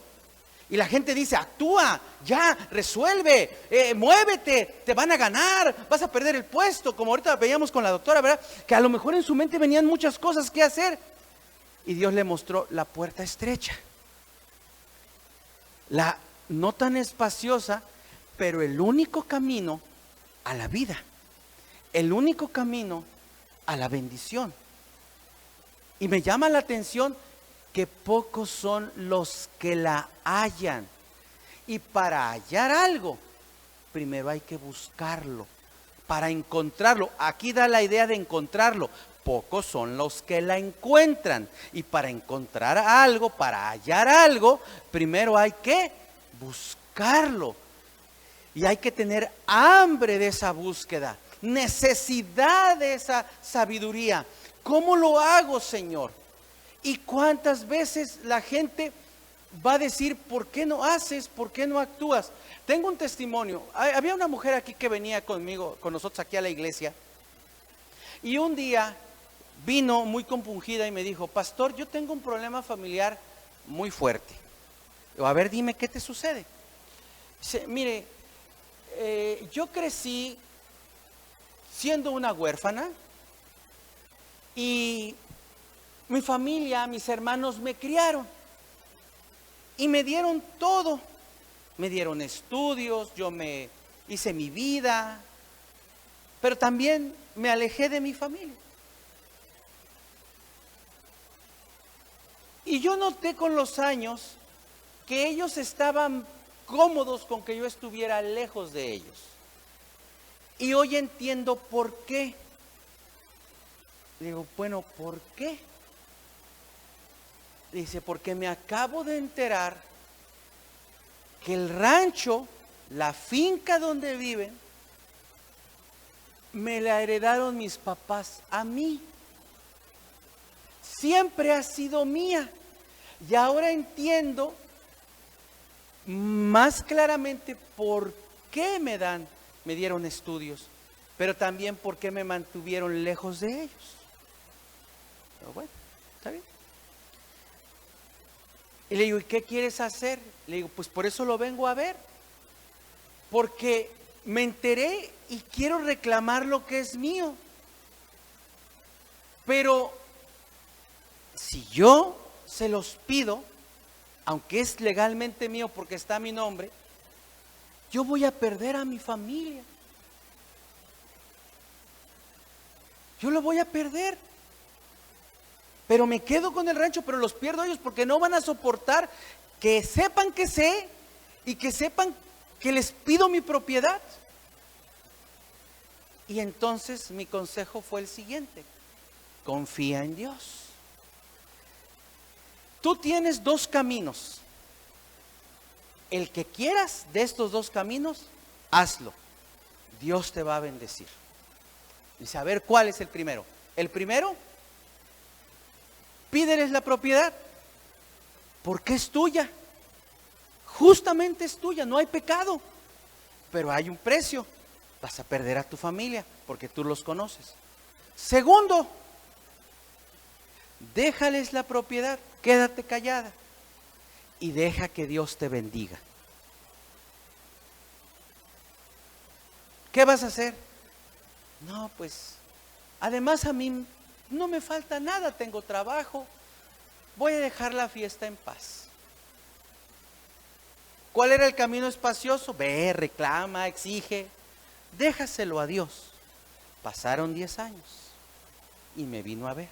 Y la gente dice, actúa, ya, resuelve, muévete, te van a ganar, vas a perder el puesto. Como ahorita veíamos con la doctora, ¿verdad? Que a lo mejor en su mente venían muchas cosas que hacer. Y Dios le mostró la puerta estrecha. La no tan espaciosa, pero el único camino a la vida. El único camino a la bendición. Y me llama la atención que pocos son los que la hallan. Y para hallar algo, primero hay que buscarlo. Para encontrarlo, aquí da la idea de encontrarlo. Pocos son los que la encuentran. Y para encontrar algo, para hallar algo, primero hay que buscarlo. Y hay que tener hambre de esa búsqueda, necesidad de esa sabiduría. ¿Cómo lo hago, Señor? ¿Y cuántas veces la gente va a decir, ¿por qué no haces? ¿Por qué no actúas? Tengo un testimonio. Había una mujer aquí que venía conmigo, con nosotros aquí a la iglesia. Y un día vino muy compungida y me dijo, pastor, yo tengo un problema familiar muy fuerte. A ver, dime, ¿qué te sucede? Dice, mire, yo crecí siendo una huérfana. Y mi familia, mis hermanos me criaron y me dieron todo me dieron estudios, yo me hice mi vida, pero también me alejé de mi familia. Y yo noté con los años que ellos estaban cómodos con que yo estuviera lejos de ellos. Y hoy entiendo por qué. Digo, bueno, ¿por qué? Dice, porque me acabo de enterar que el rancho, la finca donde viven, me la heredaron mis papás a mí. Siempre ha sido mía. Y ahora entiendo más claramente por qué me dieron estudios, pero también por qué me mantuvieron lejos de ellos. Pero bueno, está bien. Y le digo, ¿y qué quieres hacer? Le digo, pues por eso lo vengo a ver. Porque me enteré y quiero reclamar lo que es mío. Pero si yo se los pido, aunque es legalmente mío porque está mi nombre, yo voy a perder a mi familia. Yo lo voy a perder. Pero me quedo con el rancho, pero los pierdo a ellos porque no van a soportar que sepan que sé y que sepan que les pido mi propiedad. Y entonces mi consejo fue el siguiente: confía en Dios. Tú tienes dos caminos. El que quieras de estos dos caminos, hazlo. Dios te va a bendecir. Dice, a ver, ¿cuál es el primero? El primero, pídeles la propiedad, porque es tuya. Justamente es tuya, no hay pecado. Pero hay un precio. Vas a perder a tu familia, porque tú los conoces. Segundo, déjales la propiedad, quédate callada y deja que Dios te bendiga. ¿Qué vas a hacer? No, pues, además a mí no me falta nada, tengo trabajo, voy a dejar la fiesta en paz. ¿Cuál era el camino espacioso? Ve, reclama, exige, déjaselo a Dios. Pasaron 10 años y me vino a ver.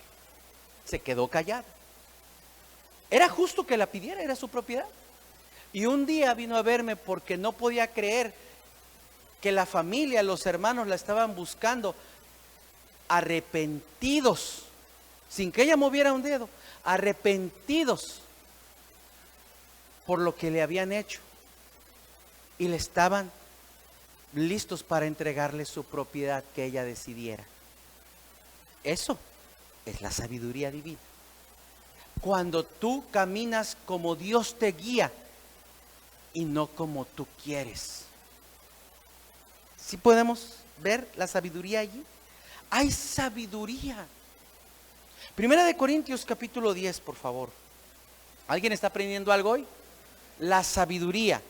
Se quedó callada. Era justo que la pidiera, era su propiedad. Y un día vino a verme porque no podía creer que la familia, los hermanos la estaban buscando, arrepentidos, sin que ella moviera un dedo, arrepentidos por lo que le habían hecho. Y le estaban listos para entregarle su propiedad que ella decidiera. Eso es la sabiduría divina. Cuando tú caminas como Dios te guía y no como tú quieres. ¿Sí podemos ver la sabiduría allí? Hay sabiduría. Primera de Corintios capítulo 10, por favor. ¿Alguien está aprendiendo algo hoy? La sabiduría.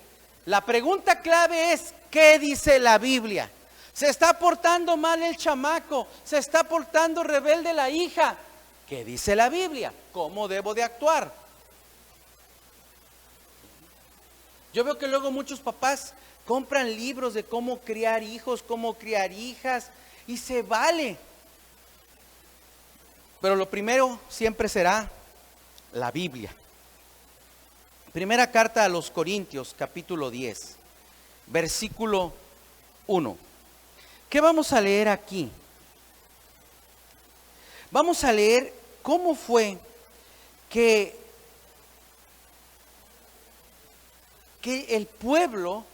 La pregunta clave es, ¿qué dice la Biblia? ¿Se está portando mal el chamaco? ¿Se está portando rebelde la hija? ¿Qué dice la Biblia? ¿Cómo debo de actuar? Yo veo que luego muchos papás compran libros de cómo criar hijos, cómo criar hijas, y se vale. Pero lo primero siempre será la Biblia. Primera carta a los Corintios, capítulo 10, versículo 1. ¿Qué vamos a leer aquí? Vamos a leer cómo fue que el pueblo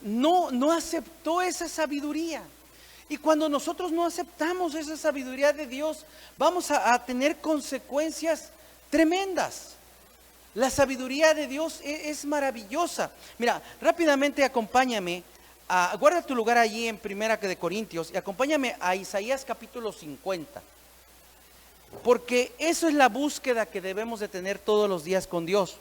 no aceptó esa sabiduría. Y cuando nosotros no aceptamos esa sabiduría de Dios, vamos a tener consecuencias tremendas. La sabiduría de Dios es maravillosa. Mira, rápidamente acompáñame, guarda tu lugar allí en Primera de Corintios y acompáñame a Isaías capítulo 50. Porque eso es la búsqueda que debemos de tener todos los días con Dios.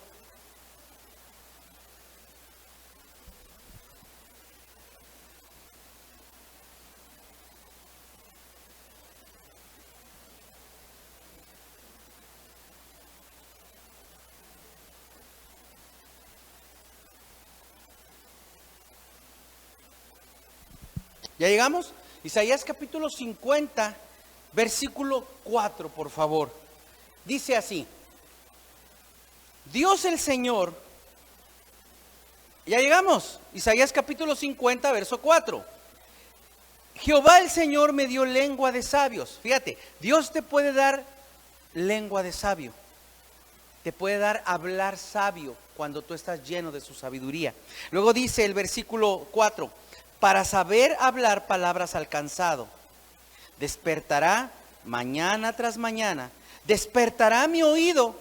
¿Ya llegamos? Isaías capítulo 50, versículo 4, por favor. Dice así: Dios el Señor. Ya llegamos. Isaías capítulo 50, verso 4. Jehová el Señor me dio lengua de sabios. Fíjate, Dios te puede dar lengua de sabio. Te puede dar hablar sabio cuando tú estás lleno de su sabiduría. Luego dice el versículo 4: para saber hablar palabras al cansado. Despertará mañana tras mañana. Despertará mi oído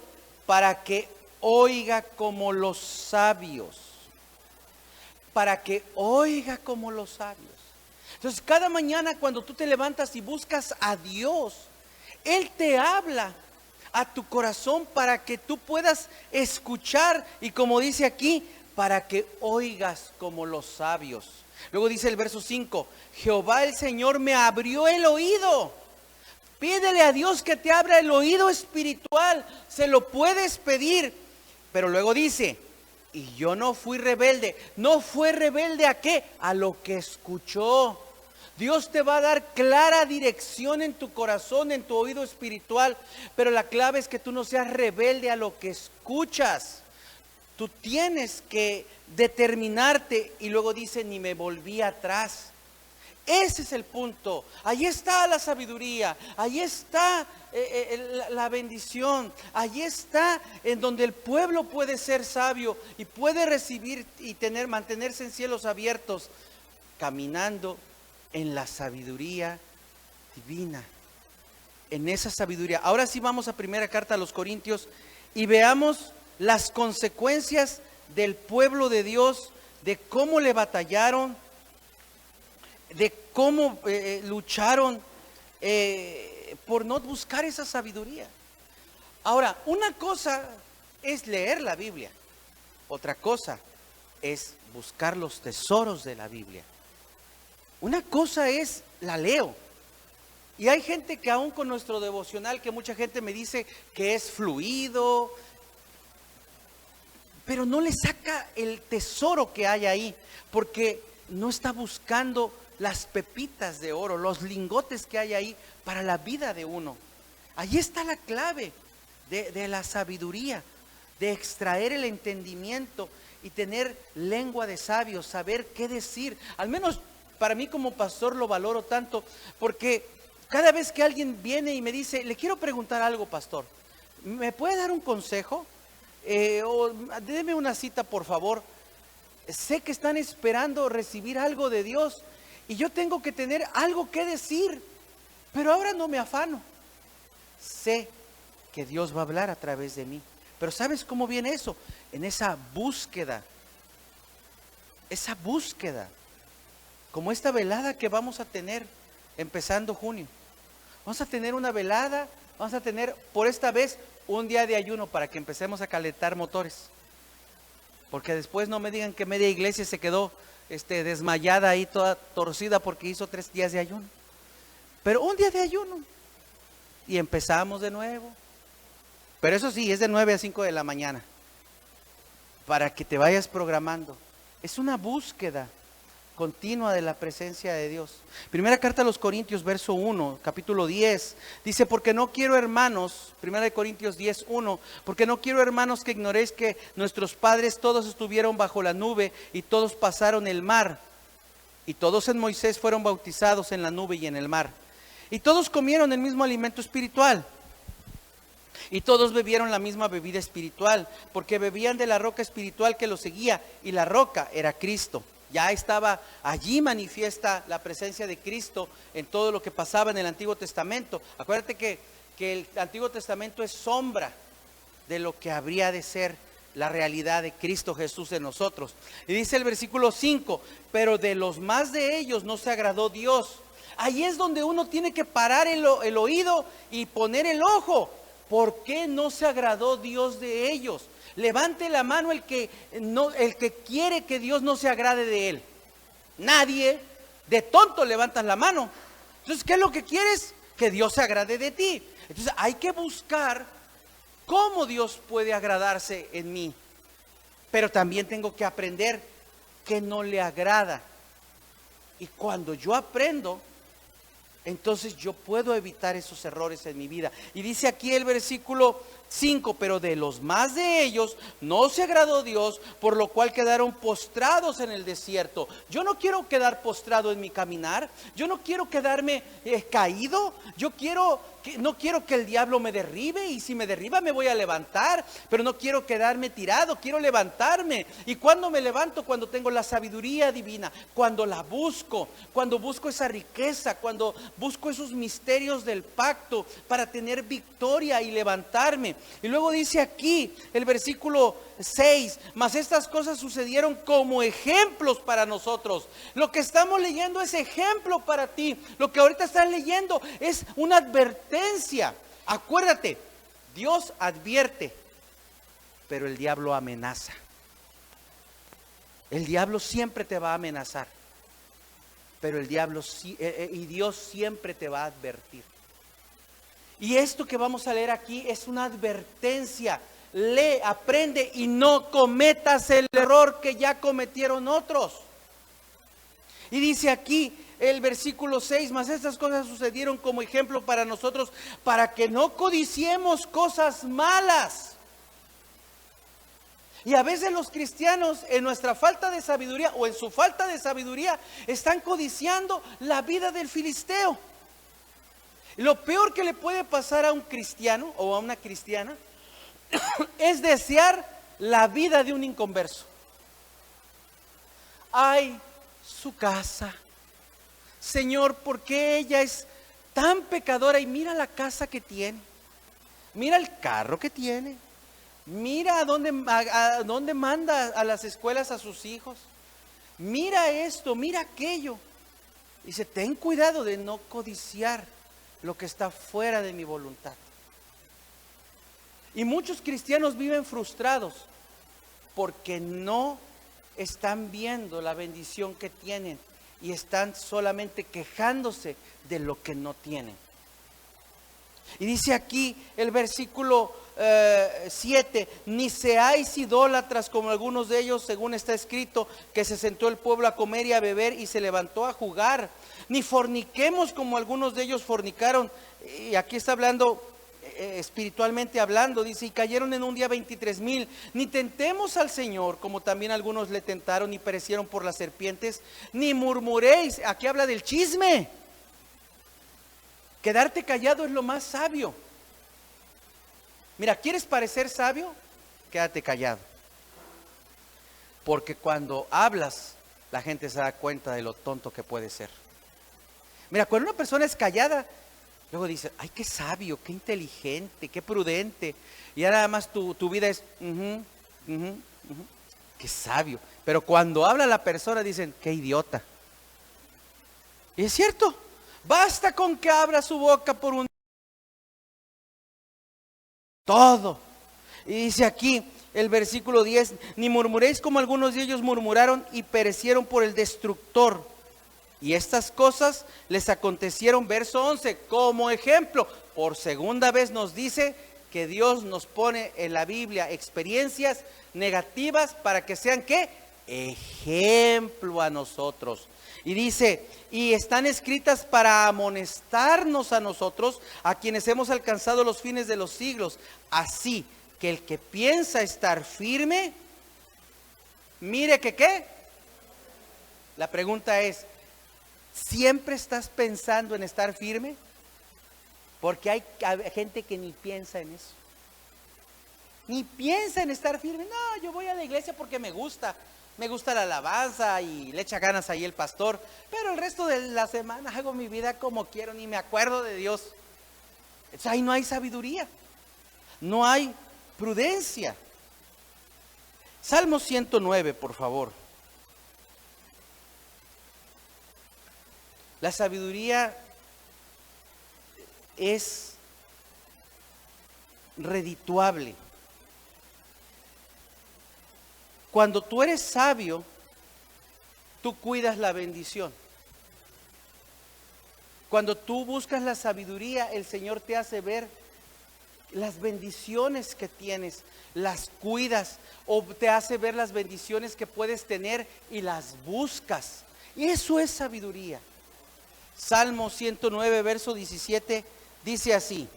para que oiga como los sabios. Para que oiga como los sabios. Entonces cada mañana cuando tú te levantas y buscas a Dios, Él te habla a tu corazón para que tú puedas escuchar, y como dice aquí, para que oigas como los sabios. Luego dice el verso 5: Jehová el Señor me abrió el oído. Pídele a Dios que te abra el oído espiritual, se lo puedes pedir. Pero luego dice: y yo no fui rebelde. ¿No fue rebelde a qué? A lo que escuchó. Dios te va a dar clara dirección en tu corazón, en tu oído espiritual. Pero la clave es que tú no seas rebelde a lo que escuchas. Tú tienes que determinarte. Y luego dice: ni me volví atrás. Ese es el punto. Ahí está la sabiduría. Ahí está la bendición. Ahí está en donde el pueblo puede ser sabio y puede recibir y mantenerse en cielos abiertos, caminando en la sabiduría divina. En esa sabiduría. Ahora sí vamos a primera carta a los Corintios y veamos las consecuencias del pueblo de Dios, de cómo le batallaron, de cómo lucharon por no buscar esa sabiduría. Ahora, una cosa es leer la Biblia, otra cosa es buscar los tesoros de la Biblia. Una cosa es, la leo, y hay gente que aún con nuestro devocional, que mucha gente me dice que es fluido, pero no le saca el tesoro que hay ahí, porque no está buscando las pepitas de oro, los lingotes que hay ahí para la vida de uno. Allí está la clave de la sabiduría, de extraer el entendimiento y tener lengua de sabios, saber qué decir. Al menos para mí como pastor lo valoro tanto, porque cada vez que alguien viene y me dice: le quiero preguntar algo, pastor, ¿me puede dar un consejo? O déme una cita, por favor. Sé que están esperando recibir algo de Dios y yo tengo que tener algo que decir, pero ahora no me afano. Sé que Dios va a hablar a través de mí, pero ¿sabes cómo viene eso? En esa búsqueda, como esta velada que vamos a tener empezando junio. Vamos a tener una velada, vamos a tener por esta vez un día de ayuno para que empecemos a calentar motores. Porque después no me digan que media iglesia se quedó desmayada ahí, toda torcida, porque hizo 3 días de ayuno. Pero un día de ayuno y empezamos de nuevo. Pero eso sí, es de 9 a 5 de la mañana, para que te vayas programando. Es una búsqueda continua de la presencia de Dios. Primera carta a los Corintios, verso 1, capítulo 10, dice: porque no quiero, hermanos, Primera de Corintios 10, 1, porque no quiero, hermanos, que ignoréis que nuestros padres todos estuvieron bajo la nube y todos pasaron el mar, y todos en Moisés fueron bautizados en la nube y en el mar, y todos comieron el mismo alimento espiritual, y todos bebieron la misma bebida espiritual, porque bebían de la roca espiritual que los seguía, y la roca era Cristo. Ya estaba allí manifiesta la presencia de Cristo en todo lo que pasaba en el Antiguo Testamento. Acuérdate que el Antiguo Testamento es sombra de lo que habría de ser la realidad de Cristo Jesús en nosotros. Y dice el versículo 5: pero de los más de ellos no se agradó Dios. Ahí es donde uno tiene que parar el oído y poner el ojo. ¿Por qué no se agradó Dios de ellos? Levante la mano el que quiere que Dios no se agrade de él. Nadie. De tonto levantas la mano. Entonces, ¿qué es lo que quieres? Que Dios se agrade de ti. Entonces hay que buscar cómo Dios puede agradarse en mí. Pero también tengo que aprender que no le agrada. Y cuando yo aprendo, entonces yo puedo evitar esos errores en mi vida. Y dice aquí el versículo 5, pero de los más de ellos no se agradó Dios, por lo cual quedaron postrados en el desierto. Yo no quiero quedar postrado en mi caminar, yo no quiero quedarme caído, no quiero que el diablo me derribe, y si me derriba me voy a levantar, pero no quiero quedarme tirado, quiero levantarme. Y cuando me levanto, cuando tengo la sabiduría divina, cuando la busco, cuando busco esa riqueza, cuando busco esos misterios del pacto para tener victoria y levantarme. Y luego dice aquí el versículo 6, mas estas cosas sucedieron como ejemplos para nosotros. Lo que estamos leyendo es ejemplo para ti. Lo que ahorita estás leyendo es una advertencia. Acuérdate, Dios advierte, pero el diablo amenaza. El diablo siempre te va a amenazar, pero el diablo y Dios siempre te va a advertir. Y esto que vamos a leer aquí es una advertencia. Lee, aprende y no cometas el error que ya cometieron otros. Y dice aquí el versículo 6, mas estas cosas sucedieron como ejemplo para nosotros, para que no codiciemos cosas malas. Y a veces los cristianos, en nuestra falta de sabiduría o en su falta de sabiduría, están codiciando la vida del filisteo. Lo peor que le puede pasar a un cristiano o a una cristiana es desear la vida de un inconverso. Ay, su casa. Señor, ¿por qué ella es tan pecadora? Y mira la casa que tiene, mira el carro que tiene, mira a dónde manda a las escuelas a sus hijos, mira esto, mira aquello. Dice, ten cuidado de no codiciar lo que está fuera de mi voluntad. Y muchos cristianos viven frustrados porque no están viendo la bendición que tienen y están solamente quejándose de lo que no tienen. Y dice aquí el versículo 7, ni seáis idólatras como algunos de ellos, según está escrito, que se sentó el pueblo a comer y a beber y se levantó a jugar. Ni forniquemos como algunos de ellos fornicaron. Y aquí está hablando espiritualmente hablando, dice, y cayeron en un día 23,000. Ni tentemos al Señor como también algunos le tentaron y perecieron por las serpientes. Ni murmuréis. Aquí habla del chisme. Quedarte callado es lo más sabio. Mira, ¿quieres parecer sabio? Quédate callado. Porque cuando hablas, la gente se da cuenta de lo tonto que puede ser. Mira, cuando una persona es callada, luego dice, ay, qué sabio, qué inteligente, qué prudente. Y ya nada más tu vida es, qué sabio. Pero cuando habla la persona dicen, qué idiota. Y es cierto, basta con que abra su boca por un todo. Y dice aquí el versículo 10, ni murmuréis como algunos de ellos murmuraron y perecieron por el destructor. Y estas cosas les acontecieron, verso 11, como ejemplo. Por segunda vez nos dice que Dios nos pone en la Biblia experiencias negativas para que sean, ¿qué? Ejemplo a nosotros. Y dice, y están escritas para amonestarnos a nosotros, a quienes hemos alcanzado los fines de los siglos. Así que el que piensa estar firme, mire que ¿qué? La pregunta es, ¿siempre estás pensando en estar firme? Porque hay gente que ni piensa en eso. Ni piensa en estar firme. No, yo voy a la iglesia porque me gusta la alabanza y le echa ganas ahí el pastor, pero el resto de la semana hago mi vida como quiero, ni me acuerdo de Dios. Ahí no hay sabiduría, no hay prudencia. Salmo 109, por favor. La sabiduría es redituable. Cuando tú eres sabio, tú cuidas la bendición. Cuando tú buscas la sabiduría, el Señor te hace ver las bendiciones que tienes, las cuidas, o te hace ver las bendiciones que puedes tener y las buscas. Y eso es sabiduría. Salmo 109, verso 17, dice así.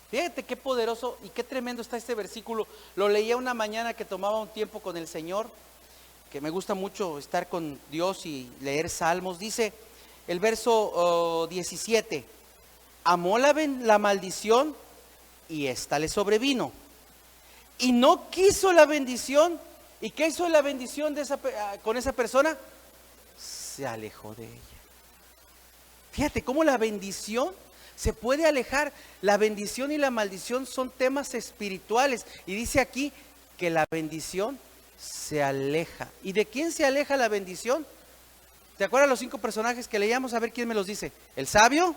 Fíjate qué poderoso y qué tremendo está este versículo. Lo leía una mañana que tomaba un tiempo con el Señor, que me gusta mucho estar con Dios y leer salmos. Dice el verso 17, amó la maldición y ésta le sobrevino. Y no quiso la bendición. ¿Y qué hizo la bendición con esa persona? Se alejó de ella. Fíjate cómo la bendición se puede alejar. La bendición y la maldición son temas espirituales. Y dice aquí que la bendición se aleja. ¿Y de quién se aleja la bendición? ¿Te acuerdas los 5 personajes que leíamos? A ver quién me los dice. El sabio,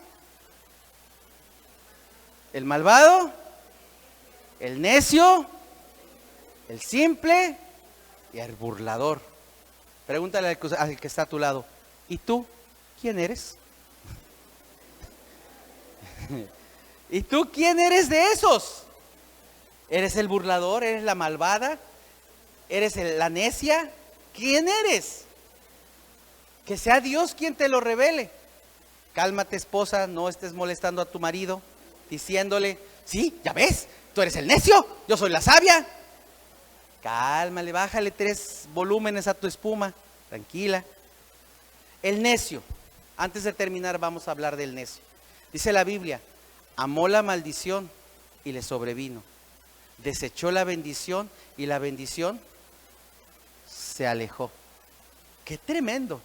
el malvado, el necio, el simple y el burlador. Pregúntale al que está a tu lado, ¿y tú quién eres? ¿Y tú quién eres de esos? ¿Eres el burlador? ¿Eres la malvada? ¿Eres la necia? ¿Quién eres? Que sea Dios quien te lo revele. Cálmate, esposa, no estés molestando a tu marido diciéndole, sí, ya ves, tú eres el necio, yo soy la sabia. Cálmale, bájale 3 volúmenes a tu espuma, tranquila. El necio, antes de terminar vamos a hablar del necio. Dice la Biblia, amó la maldición y le sobrevino. Desechó la bendición y la bendición se alejó. ¡Qué tremendo!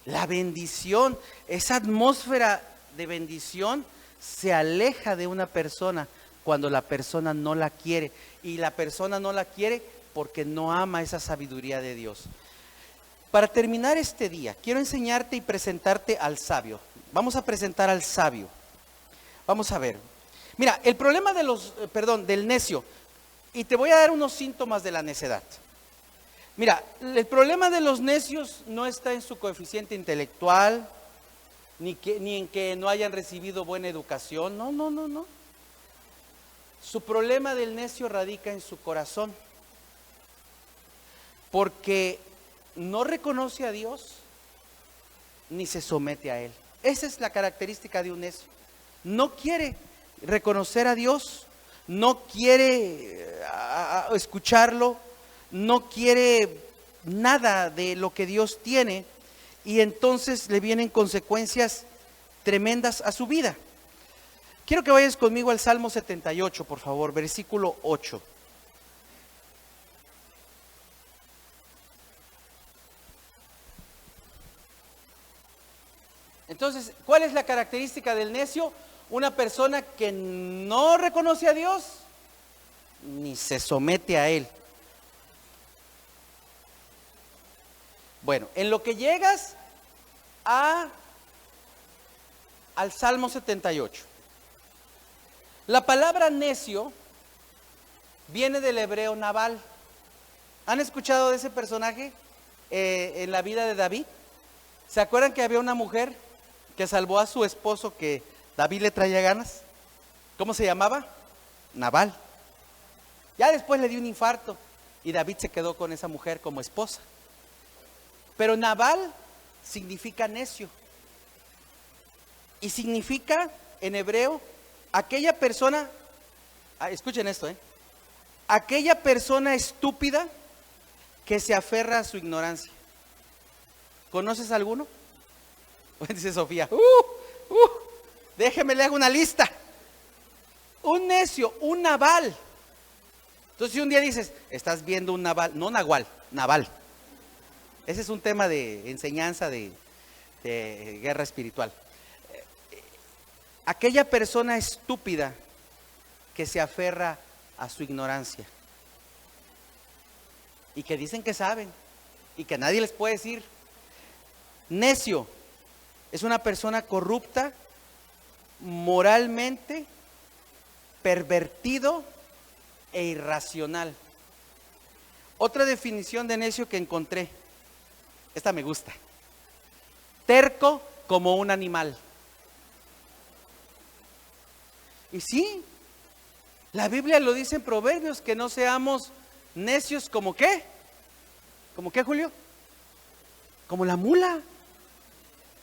La bendición, esa atmósfera de bendición se aleja de una persona cuando la persona no la quiere. Y la persona no la quiere porque no ama esa sabiduría de Dios. Para terminar este día, quiero enseñarte y presentarte al sabio. Vamos a presentar al sabio. Vamos a ver. Mira, el problema del necio, y te voy a dar unos síntomas de la necedad. Mira, el problema de los necios no está en su coeficiente intelectual, ni en que no hayan recibido buena educación. No. Su problema del necio radica en su corazón, porque no reconoce a Dios ni se somete a Él. Esa es la característica de un necio. No quiere reconocer a Dios, no quiere escucharlo, no quiere nada de lo que Dios tiene, y entonces le vienen consecuencias tremendas a su vida. Quiero que vayas conmigo al Salmo 78, por favor, versículo 8. Entonces, ¿cuál es la característica del necio? Una persona que no reconoce a Dios ni se somete a Él. Bueno, en lo que llegas al Salmo 78. La palabra necio viene del hebreo Nabal. ¿Han escuchado de ese personaje en la vida de David? ¿Se acuerdan que había una mujer que salvó a su esposo que David le traía ganas? ¿Cómo se llamaba? Nabal. Ya después le dio un infarto y David se quedó con esa mujer como esposa. Pero Nabal significa necio. Y significa en hebreo aquella persona, escuchen esto, aquella persona estúpida que se aferra a su ignorancia. ¿Conoces alguno? Dice Sofía, déjeme le hago una lista. Un necio, un Nabal. Entonces si un día dices, estás viendo un Nabal, no Nahual, Nabal. Ese es un tema de enseñanza de guerra espiritual. Aquella persona estúpida que se aferra a su ignorancia y que dicen que saben y que nadie les puede decir. Necio es una persona corrupta, moralmente pervertido e irracional. Otra definición de necio que encontré, esta me gusta: terco como un animal. Y sí, la Biblia lo dice en Proverbios, que no seamos necios como ¿qué? ¿Como qué, Julio? como la mula.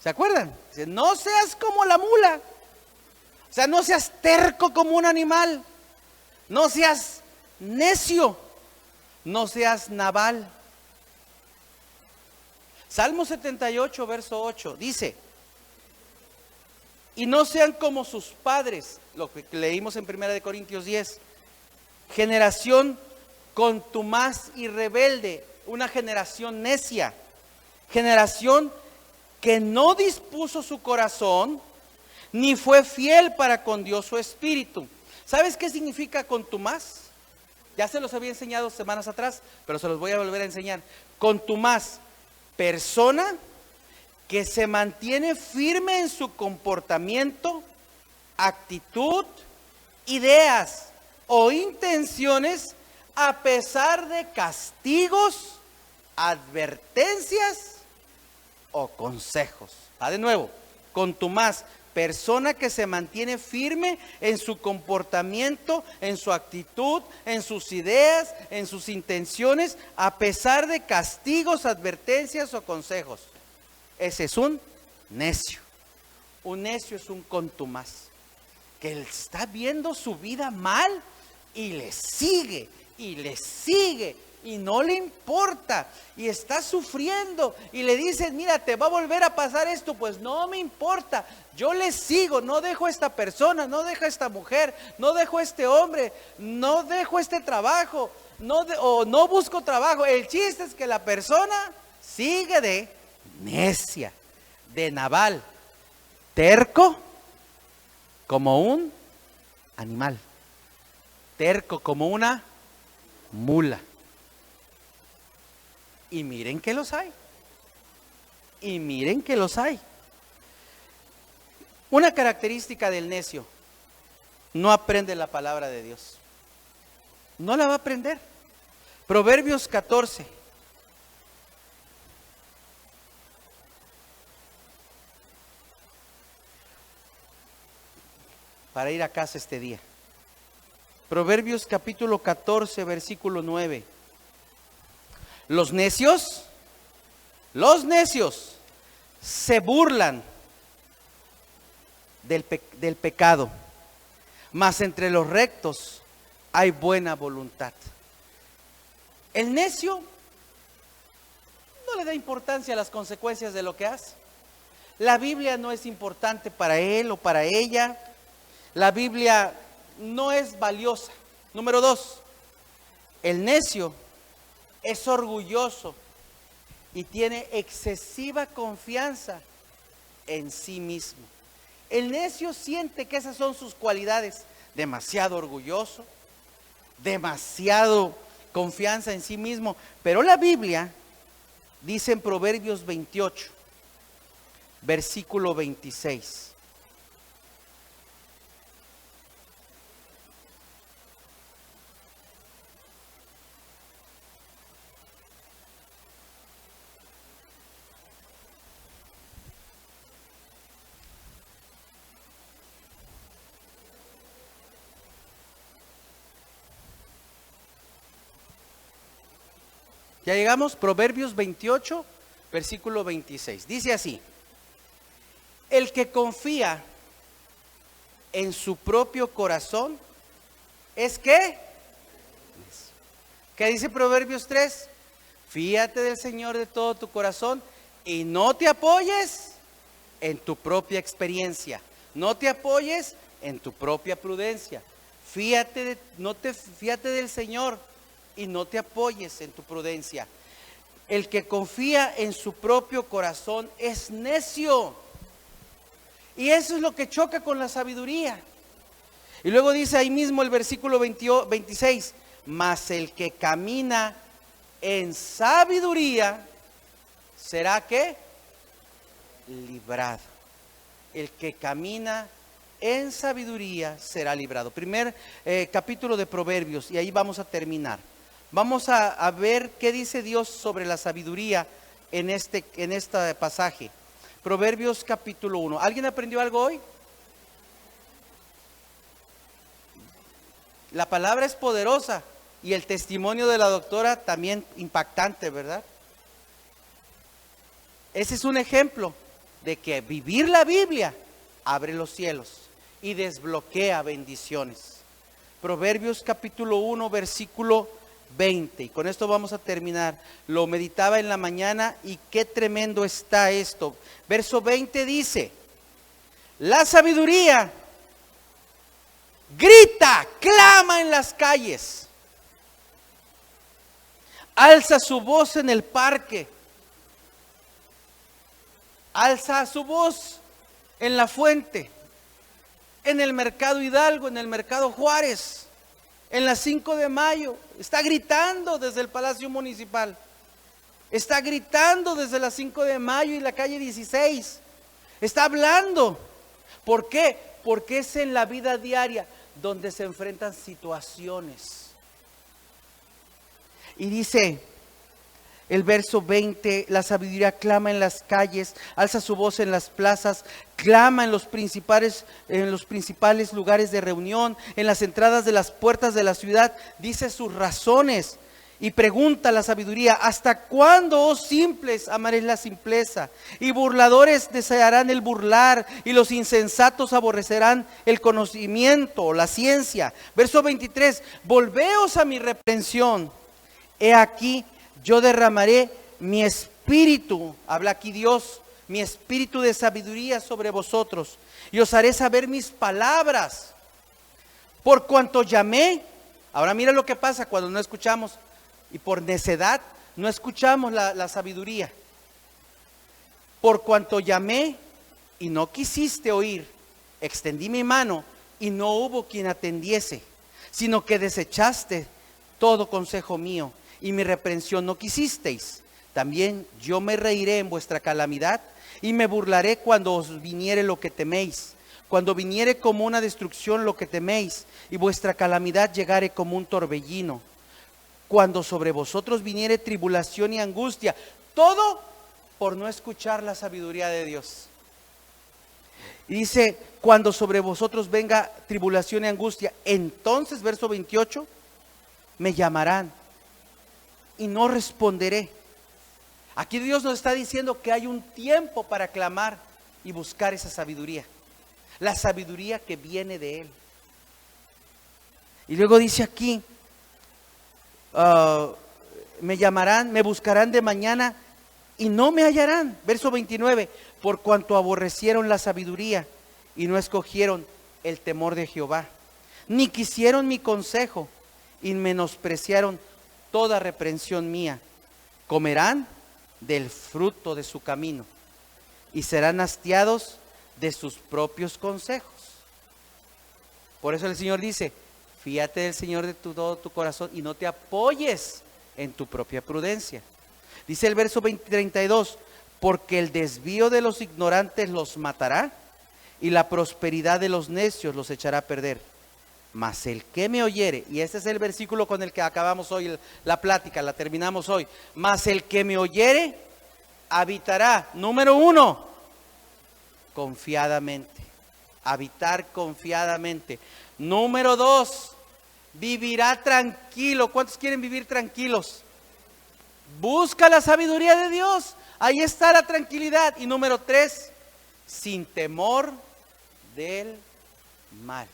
¿Se acuerdan? Dice, no seas como la mula. O sea, no seas terco como un animal. No seas necio. No seas naval. Salmo 78, verso 8, dice, y no sean como sus padres, lo que leímos en 1 Corintios 10, generación contumaz y rebelde, una generación necia, generación que no dispuso su corazón, ni fue fiel para con Dios su espíritu. ¿Sabes qué significa contumaz? Ya se los había enseñado semanas atrás, pero se los voy a volver a enseñar. Contumaz, persona que se mantiene firme en su comportamiento, actitud, ideas o intenciones a pesar de castigos, advertencias o consejos. De nuevo, contumaz, persona que se mantiene firme en su comportamiento, en su actitud, en sus ideas, en sus intenciones, a pesar de castigos, advertencias o consejos. Ese es un necio. Un necio es un contumaz, que está viendo su vida mal y le sigue, y le sigue, y no le importa, y está sufriendo, y le dicen, mira, te va a volver a pasar esto, pues no me importa, yo le sigo, no dejo a esta persona, no dejo a esta mujer, no dejo a este hombre, no dejo este trabajo, no busco trabajo. El chiste es que la persona sigue de necia, de naval, terco como un animal, terco como una mula. Y miren que los hay. Y miren que los hay. Una característica del necio: no aprende la palabra de Dios. No la va a aprender. Proverbios 14. Para ir a casa este día. Proverbios capítulo 14, versículo 9. Los necios se burlan del pecado, mas entre los rectos hay buena voluntad. El necio no le da importancia a las consecuencias de lo que hace. La Biblia no es importante para él o para ella. La Biblia no es valiosa. Número 2, el necio es orgulloso y tiene excesiva confianza en sí mismo. El necio siente que esas son sus cualidades: demasiado orgulloso, demasiado confianza en sí mismo. Pero la Biblia dice en Proverbios 28, versículo 26. Ya llegamos, Proverbios 28, versículo 26. Dice así: el que confía en su propio corazón es ¿qué? ¿Qué dice Proverbios 3? Fíate del Señor de todo tu corazón y no te apoyes en tu propia experiencia. No te apoyes en tu propia prudencia. Fíate del Señor y no te apoyes en tu prudencia. El que confía en su propio corazón es necio. Y eso es lo que choca con la sabiduría. Y luego dice ahí mismo el versículo 26, mas el que camina en sabiduría será ¿qué? Librado. El que camina en sabiduría será librado. Primer capítulo de Proverbios, y ahí vamos a terminar. Vamos a ver qué dice Dios sobre la sabiduría en este pasaje. Proverbios capítulo 1. ¿Alguien aprendió algo hoy? La palabra es poderosa y el testimonio de la doctora también impactante, ¿verdad? Ese es un ejemplo de que vivir la Biblia abre los cielos y desbloquea bendiciones. Proverbios capítulo 1, versículo 20. Y con esto vamos a terminar. Lo meditaba en la mañana y qué tremendo está esto. Verso 20 dice: la sabiduría grita, clama en las calles, alza su voz en el parque, alza su voz en la fuente, en el mercado Hidalgo, en el mercado Juárez, en la 5 de mayo, está gritando desde el Palacio Municipal, está gritando desde la 5 de mayo y la calle 16, está hablando. ¿Por qué? Porque es en la vida diaria donde se enfrentan situaciones. Y dice el verso 20, la sabiduría clama en las calles, alza su voz en las plazas, clama en los principales lugares de reunión, en las entradas de las puertas de la ciudad, dice sus razones y pregunta la sabiduría: ¿hasta cuándo, oh simples, amaréis la simpleza? Y burladores desearán el burlar, y los insensatos aborrecerán el conocimiento, la ciencia. Verso 23, volveos a mi reprensión, he aquí yo derramaré mi espíritu, habla aquí Dios, mi espíritu de sabiduría sobre vosotros, y os haré saber mis palabras. Por cuanto llamé, ahora mira lo que pasa cuando no escuchamos, y por necedad no escuchamos la sabiduría. Por cuanto llamé y no quisiste oír, extendí mi mano y no hubo quien atendiese, sino que desechaste todo consejo mío, y mi reprensión no quisisteis. También yo me reiré en vuestra calamidad, y me burlaré cuando os viniere lo que teméis, cuando viniere como una destrucción lo que teméis, y vuestra calamidad llegare como un torbellino, cuando sobre vosotros viniere tribulación y angustia, todo por no escuchar la sabiduría de Dios. Y dice, cuando sobre vosotros venga tribulación y angustia, entonces, verso 28, me llamarán y no responderé. Aquí Dios nos está diciendo que hay un tiempo para clamar y buscar esa sabiduría, la sabiduría que viene de Él. Y luego dice aquí, me llamarán, me buscarán de mañana y no me hallarán. Verso 29, por cuanto aborrecieron la sabiduría y no escogieron el temor de Jehová, ni quisieron mi consejo y menospreciaron toda reprensión mía, comerán del fruto de su camino y serán hastiados de sus propios consejos. Por eso el Señor dice, fíate del Señor de todo tu corazón y no te apoyes en tu propia prudencia. Dice el verso 32, porque el desvío de los ignorantes los matará y la prosperidad de los necios los echará a perder. Mas el que me oyere, y este es el versículo con el que acabamos hoy la plática, la terminamos hoy. Mas el que me oyere habitará, número 1, confiadamente. Habitar confiadamente. Número 2, vivirá tranquilo. ¿Cuántos quieren vivir tranquilos? Busca la sabiduría de Dios. Ahí está la tranquilidad. Y número 3, sin temor del mal.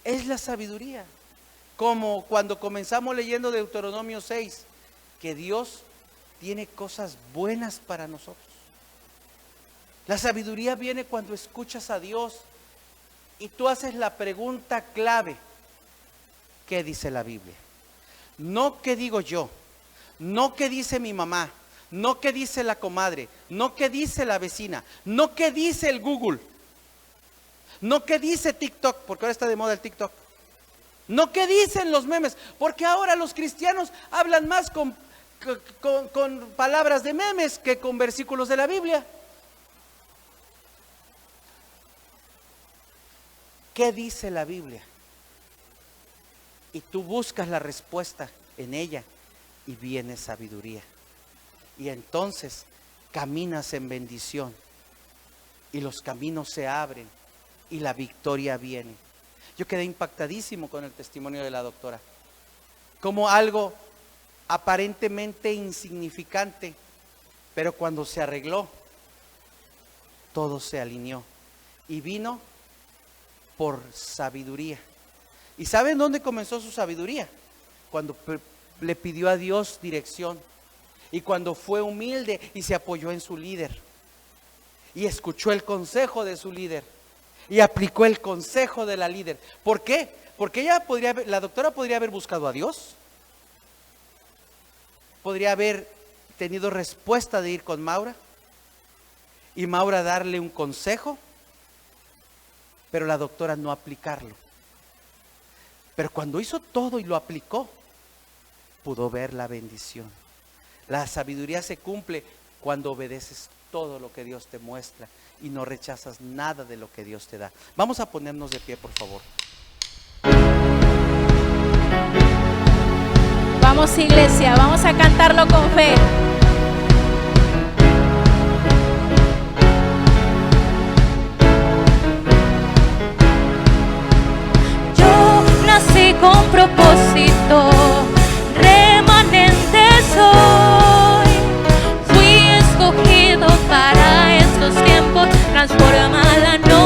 Es la sabiduría. Como cuando comenzamos leyendo Deuteronomio 6, que Dios tiene cosas buenas para nosotros. La sabiduría viene cuando escuchas a Dios y tú haces la pregunta clave: ¿qué dice la Biblia? No qué digo yo, no qué dice mi mamá, no qué dice la comadre, no qué dice la vecina, no qué dice el Google, no qué dice TikTok, porque ahora está de moda el TikTok, no qué dicen los memes, porque ahora los cristianos hablan más con palabras de memes que con versículos de la Biblia. ¿Qué dice la Biblia? Y tú buscas la respuesta en ella y viene sabiduría. Y entonces caminas en bendición y los caminos se abren y la victoria viene. Yo quedé impactadísimo con el testimonio de la doctora. Como algo aparentemente insignificante, pero cuando se arregló, todo se alineó y vino por sabiduría. ¿Y saben dónde comenzó su sabiduría? Cuando le pidió a Dios dirección y cuando fue humilde y se apoyó en su líder y escuchó el consejo de su líder y aplicó el consejo de la líder. ¿Por qué? Porque la doctora podría haber buscado a Dios, podría haber tenido respuesta de ir con Maura y Maura darle un consejo, pero la doctora no aplicarlo. Pero cuando hizo todo y lo aplicó, pudo ver la bendición. La sabiduría se cumple cuando obedeces todo lo que Dios te muestra y no rechazas nada de lo que Dios te da. Vamos a ponernos de pie, por favor. Vamos, iglesia, vamos a cantarlo con fe. Yo nací con propósito, remanente soy. Fui escogido para estos tiempos, transforma la noche